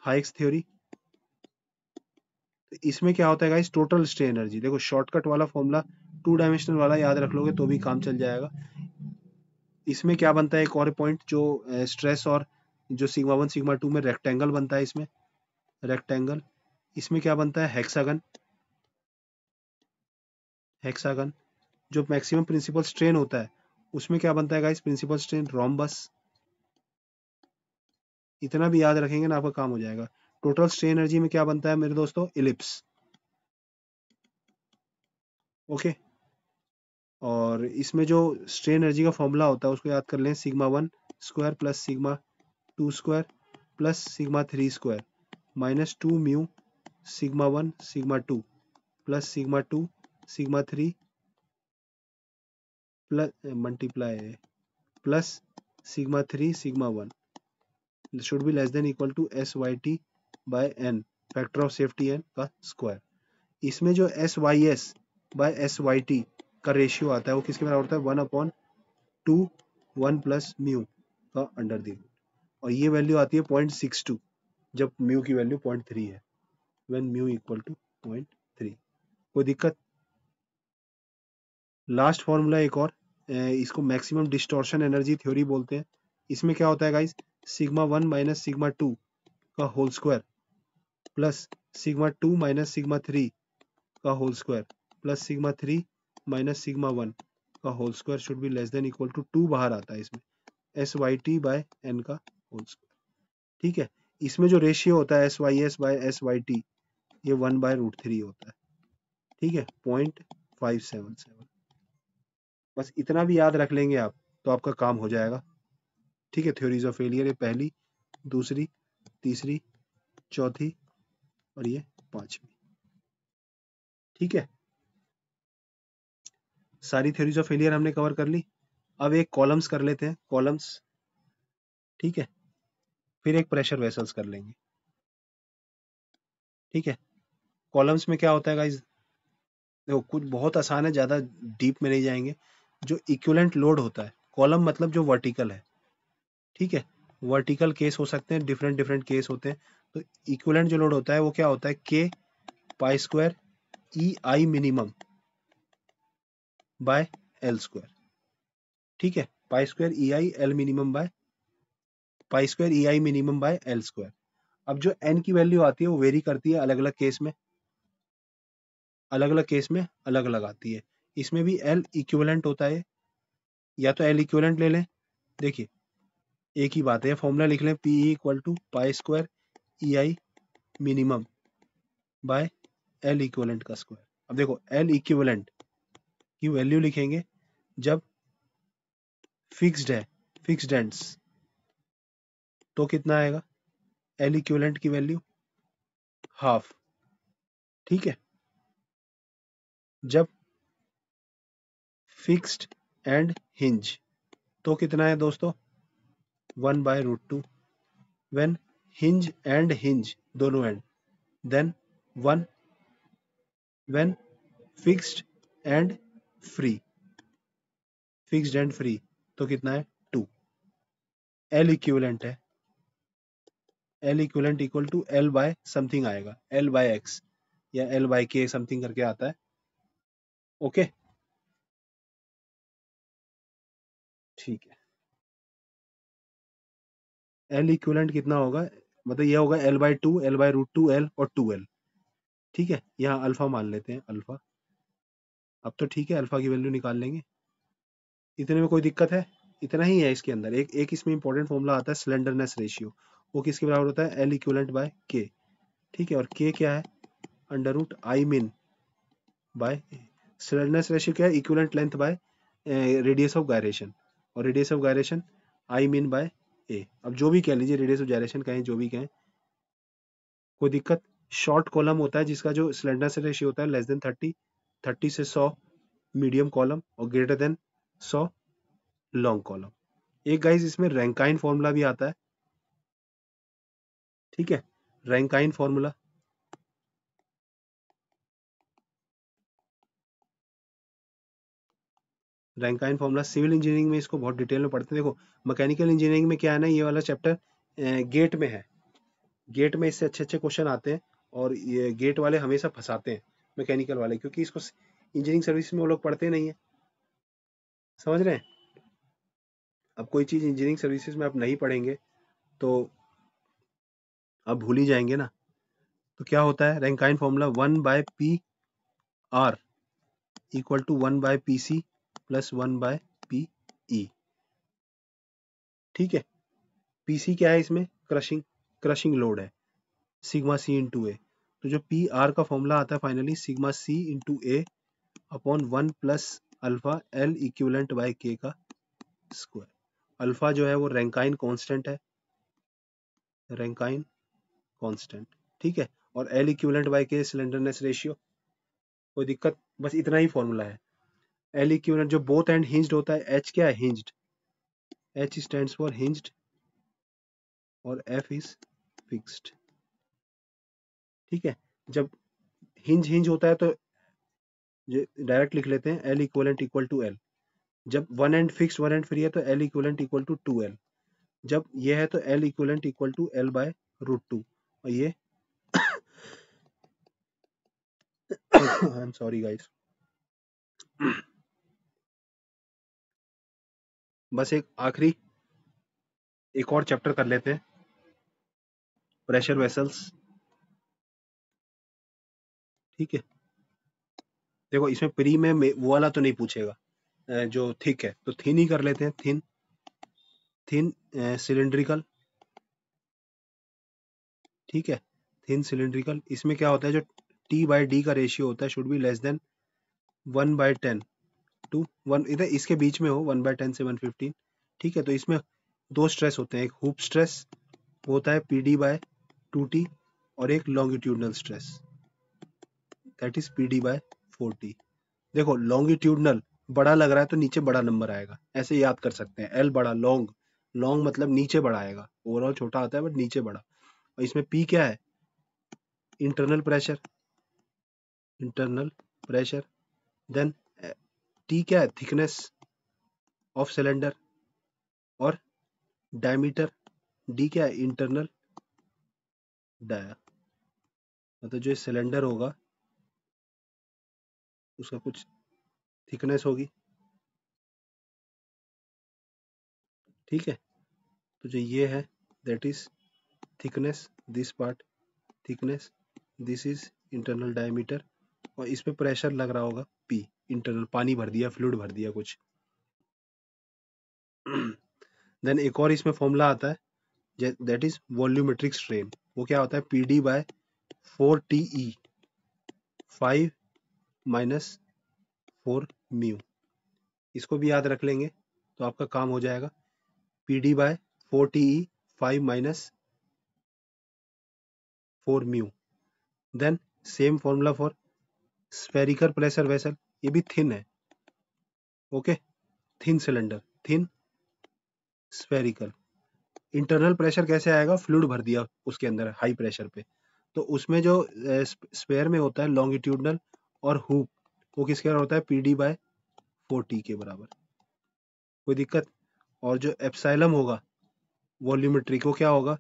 हाइग्स थ्योरी। तो इसमें क्या होता है गाइस, टोटल स्ट्रेन एनर्जी, देखो शॉर्टकट वाला फॉर्मूला 2 डायमेंशनल वाला याद रख लोगे तो भी काम चल जाएगा। इसमें क्या बनता है, एक और पॉइंट जो स्ट्रेस और जो सिग्मा 1 सिग्मा 2 में रेक्टेंगल बनता है, इसमें रेक्टेंगल, इसमें क्या बनता है, हेक्सागन, हेक्सागन। जो मैक्सिमम प्रिंसिपल स्ट्रेन होता है उसमें क्या बनता है गाइस, प्रिंसिपल स्ट्रेन रोम्बस। इतना भी याद रखेंगे ना आपका काम हो जाएगा। टोटल स्ट्रेन एनर्जी में क्या बनता है मेरे दोस्तों, इलिप्स। ओके, और इसमें जो स्ट्रेन एनर्जी का फॉर्मूला होता है उसको याद कर लें, sigma 1 square plus sigma 2 square plus sigma 3 square minus 2 mu sigma 1 sigma 2 plus sigma 2 sigma 3 plus multiply plus sigma 3 sigma 1 should be less than equal to S Y T by N, factor of safety N का square. इसमें जो S Y S by S Y T का ratio आता है वो किसके बराबर होता है, 1/2 1 प्लस म्यू का अंडर दी रूट। और ये वैल्यू आती है 0.62 जब म्यू की वैल्यू 0.3 है, व्हेन म्यू इक्वल टू 0.3। कोई दिक्कत? लास्ट फॉर्मूला एक और, इसको मैक्सिमम डिस्टॉर्शन एनर्जी थ्योरी बोलते हैं। इसमें क्या होता है गाइस, सिग्मा 1 माइनस सिग्मा 2 का whole square plus sigma 2 minus sigma 3 का whole square plus sigma 3 minus sigma 1 का whole square should be less than equal to 2 बाहर आता है इसमें, S Y T by N का होल स्क्वायर। ठीक है, इसमें जो रेशियो होता है S Y S by S Y T, ये 1/√3 होता है। ठीक है, 0.577। बस इतना भी याद रख लेंगे आप तो आपका काम हो जाएगा। ठीक है, थ्योरीज ऑफ फेलियर, ये पहली, दूसरी, तीसरी, चौथी और ये पांचवी। ठीक है, सारी थ्योरीज ऑफ फेलियर हमने कवर कर ली। अब एक कॉलम्स कर लेते हैं, कॉलम्स। ठीक है, फिर एक प्रेशर वेसल्स कर लेंगे। ठीक है, कॉलम्स में क्या होता है गाइस, देखो कुछ बहुत आसान है, ज्यादा डीप में नहीं जाएंगे। जो इक्विवेलेंट लोड होता है, कॉलम मतलब जो वर्टिकल है, ठीक है, वर्टिकल केस हो सकते हैं, डिफरेंट डिफरेंट केस होते हैं। तो इक्विवेलेंट जो लोड होता है वो क्या होता है, के पाई square E I minimum by L square. ठीक है, पाई square E I L minimum by pi square E I minimum by L square. अब जो एन की वैल्यू आती है वो वेरी करती है अलग अलग केस में, अलग अलग केस में अलग अलग आती है। इसमें भी एल इक्विवेलेंट होता है, या तो एल इक्विवेलेंट ले लें, देखिए एक ही बात है, फॉर्मूला लिख लें, P equal to pi square E I minimum by L equivalent का स्क्वायर। अब देखो एल इक्विवेलेंट की वैल्यू लिखेंगे जब फिक्स्ड है, फिक्स्ड एंड्स, तो कितना आएगा, एल इक्विवेलेंट की वैल्यू हाफ। ठीक है, जब फिक्स्ड एंड हिंज, तो कितना है दोस्तों, 1/√2। व्हेन हिंज एंड हिंज दोनों end, then 1। When fixed end free, fixed end free, तो कितना है 2। एल इक्विवेलेंट है, L equivalent equal to L by something आएगा, एल बाय एक्स या एल बाय के समथिंग करके आता है। ओके, ठीक है, एल इक्विवेलेंट कितना होगा, मतलब ये होगा L/2 L/√2 L और 2L। ठीक है, यहाँ अल्फा मान लेते हैं, अल्फा अब तो ठीक है, अल्फा की वैल्यू निकाल लेंगे। इतने में कोई दिक्कत है? इतना ही है इसके अंदर। एक इसमें इंपॉर्टेंट फॉर्मूला आता है स्लेंडरनेस रेशियो, वो किसके बराबर होता है? एल इक्विवेलेंट बाय के। ठीक है, और के क्या है? Under root I mean by slenderness ratio क्या है? Equivalent length by radius of gyration, और radius of gyration I mean by A. अब जो भी कह लीजिए, रेडियस ऑफ गायरेशन कहें, जो भी कहें, कोई दिक्कत? शॉर्ट कॉलम होता है जिसका जो स्लेंडरनेस रेशियो होता है लेस देन 30, 30 से 100 मीडियम कॉलम, और ग्रेटर देन 100 लॉन्ग कॉलम। एक गाइस इसमें रैंकाइन फॉर्मूला भी आता है। ठीक है, Rankine formula, Rankine formula civil engineering में इसको बहुत डिटेल में पढ़ते हैं। देखो, मैकेनिकल इंजीनियरिंग में क्या है ना, ये वाला चैप्टर गेट में है। गेट में इससे अच्छे अच्छे क्वेश्चन आते हैं, और ये गेट वाले हमेशा फंसाते हैं मैकेनिकल वाले, क्योंकि इसको इंजीनियरिंग सर्विस में वो लोग पढ़ते नहीं है। समझ रहे हैं? अब कोई चीज इंजीनियरिंग सर्विसेज में आप नहीं पढ़ेंगे तो आप भूल ही जाएंगे ना। तो क्या होता है Rankine formula? 1/P(R) equal to 1/Pc plus 1/Pe। ठीक है, पीसी क्या है इसमें? क्रशिंग, क्रशिंग लोड है, सिग्मा सी इंटू ए। तो जो पी आर का फॉर्मूला आता है finally sigma C into A upon 1 plus alpha L equivalent by K का स्क्वायर। अल्फा जो है वो रैंकाइन कांस्टेंट है, रैंकाइन कांस्टेंट। ठीक है, और L equivalent by K slenderness ratio. कोई दिक्कत? बस इतना ही फॉर्मूला है। एल इक्विवेलेंट जो बोथ एंड हिंज्ड होता है, एच क्या है? Hinged, H stands for hinged, और एफ इज फिक्स्ड। ठीक है, जब हिंज हिंज होता है तो डायरेक्ट लिख लेते हैं L equivalent equal to L. जब one end fix one end free है तो L equivalent equal to 2l। जब ये है तो L equivalent equal to L by root 2। और ये आई एम सॉरी गाइस, बस एक आखिरी एक और चैप्टर कर लेते हैं, प्रेशर वेसल्स। ठीक है, देखो इसमें प्री में वो वाला तो नहीं पूछेगा जो थिक है, तो थिन ही कर लेते हैं। Thin, thin cylindrical. ठीक है, थिन सिलेंड्रिकल। इसमें क्या होता है, जो टी बाई डी का रेशियो होता है should be less than 1/10 to 1, इधर इसके बीच में हो 1/10 से 115। ठीक है, तो इसमें दो स्ट्रेस होते हैं, एक हुप स्ट्रेस होता है PD बाय 2T, और एक longitudinal stress that is PD by 4T। देखो लॉन्गिट्यूडनल बड़ा लग रहा है तो नीचे बड़ा नंबर आएगा, ऐसे याद कर सकते हैं। एल बड़ा, लॉन्ग, लॉन्ग मतलब नीचे बड़ा आएगा, ओवरऑल छोटा आता है बट नीचे बड़ा। और इसमें P क्या है? Internal pressure, internal pressure. Then T क्या है? थिकनेस ऑफ सिलेंडर, और डायमीटर D क्या है? Internal dia. मतलब जो सिलेंडर होगा उसका कुछ थिकनेस होगी। ठीक है, तो जो ये है that is thickness, this part thickness, this is internal diameter, और इस पे प्रेशर लग रहा होगा P, इंटरनल, पानी भर दिया, फ्लूइड भर दिया कुछ। देन एक और इसमें फॉर्मूला आता है दैट इज वॉल्यूमेट्रिक स्ट्रेन। वो क्या होता है? PD by 4TE 5 minus 4 mu. इसको भी याद रख लेंगे तो आपका काम हो जाएगा। PD by 4TE 5 minus 4 mu. Then same formula for spherical pressure vessel, ये भी थिन है। Okay, thin cylinder, thin spherical. Internal pressure कैसे आएगा? फ्लूइड भर दिया उसके अंदर हाई प्रेशर पे, तो उसमें जो स्पेयर में होता है लॉन्गिट्यूडनल और हुप, वो किसके बराबर होता है? PD बाय 4T के बराबर। कोई दिक्कत? और जो एप्सिलम होगा वॉल्यूमेट्रिक, वो क्या होगा?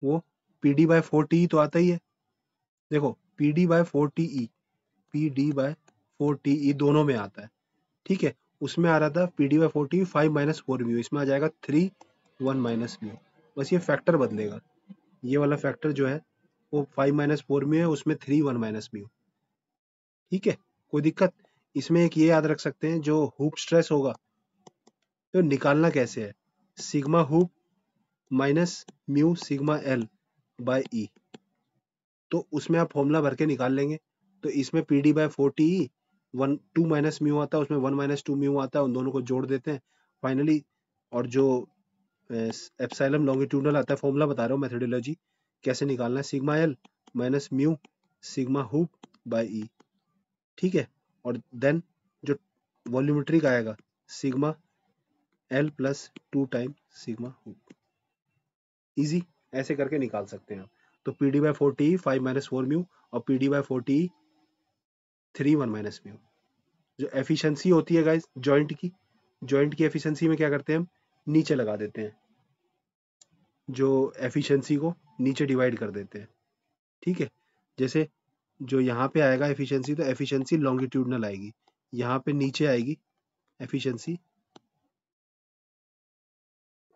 वो PD बाय 4TE तो आता ही है। देखो PD by 4TE, PD by 4TE दोनों में आता है। ठीक है, उसमें आ रहा था PD by 4T 5 minus 4 mu, इसमें आ जाएगा 3 1 माइनस म्यू। बस ये फैक्टर बदलेगा, ये वाला फैक्टर जो है वो 5 माइनस 4 म्यू है, उसमें 3 1 माइनस म्यू। ठीक है, कोई दिक्कत? इसमें एक ये याद रख सकते हैं, जो हुप स्ट्रेस होगा तो निकालना कैसे है, sigma hoop minus mu sigma L by E. तो उसमें आप फॉर्मूला भर के निकाल लेंगे। तो इसमें P D by 4 T, 1 2 minus mu आता है, उसमें 1 माइनस 2 म्यू आता है, उन दोनों को जोड़ देते हैं फाइनली। और जो एप्सिलॉन लॉन्गिट्यूडनल आता है, फॉर्मूला बता रहा हूँ, मेथोडोलॉजी कैसे निकालना है, sigma L minus mu sigma hoop by E. ठीक है। और देन जो वॉल्यूमेट्रिक आएगा, sigma L plus 2 time sigma hoop. Easy, ऐसे करके निकाल सकते हैं आप। तो P D by 4 T 5 minus 4 mu, और P D by 4 T 3 1 minus mu. जो एफिशिएंसी होती है गाइस जॉइंट की एफिशिएंसी में क्या करते हैं हम, नीचे लगा देते हैं, जो एफिशिएंसी को नीचे डिवाइड कर देते हैं। ठीक है। जैसे जो यहाँ पे आएगा एफिशिएंसी, तो एफिशिएंसी लॉन्गिट्यूडनल आएगी, यहाँ पे नीचे आएगी एफिशिएंसी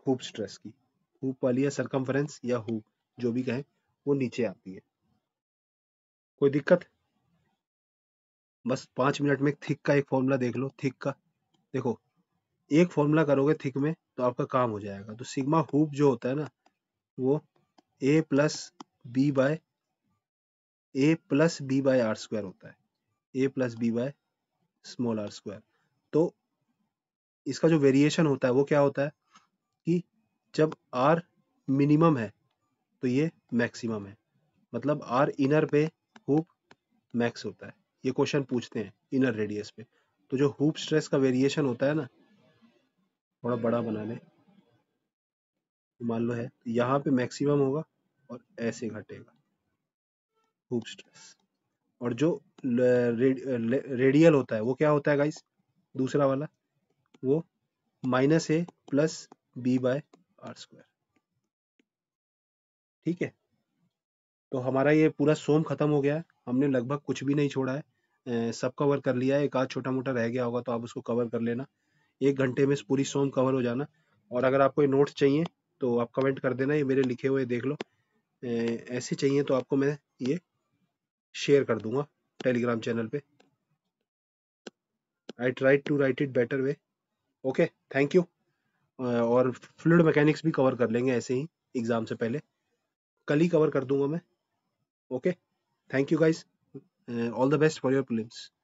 हुप स्ट्रेस की, हुप वाली या सरकमफेरेंस या हुप जो भी कहें, वो नीचे आती है। कोई दिक्कत? बस 5 मिनट में थिक का एक फॉर्मूला देख लो, थिक का। देखो, एक फॉर्मूला करोगे थिक में तो आपका काम हो जाएगा। तो सिग्मा हुप जो होता है ना, वो A plus B by R square होता है, A plus B by small R square. तो इसका जो वेरिएशन होता है वो क्या होता है कि जब आर मिनिमम है तो ये मैक्सिमम है, मतलब आर इनर पे हुप मैक्स होता है। ये क्वेश्चन पूछते हैं इनर रेडियस पे। तो जो हुप स्ट्रेस का वेरिएशन होता है ना, थोड़ा बड़ा बना ले, मान लो है, यहाँ पे मैक्सिमम होगा और ऐसे घटेगा हुप स्ट्रेस। और जो रेडियल होता है वो क्या होता है गाइस, दूसरा वाला, वो minus A plus B by R square. ठीक है। तो हमारा ये पूरा सोम खत्म हो गया है, हमने लगभग कुछ भी नहीं छोड़ा है, सब कवर कर लिया है। एक आध छोटा मोटा रह गया होगा तो आप उसको कवर कर लेना। 1 घंटे में पूरी सोम कवर हो जाना। और अगर आपको ये नोट्स चाहिए तो आप कमेंट कर देना, ये मेरे लिखे हुए देख लो। ऐसे चाहिए तो आपको मैं ये शेयर कर दूंगा टेलीग्राम चैनल पे। I try to write it better way. Okay, thank you. और फ्लूइड मैकेनिक्स भी कवर कर लेंगे ऐसे ही एग्जाम से पहले, कल ही कवर कर दूंगा मैं। Okay, thank you guys, all the best for your prelims.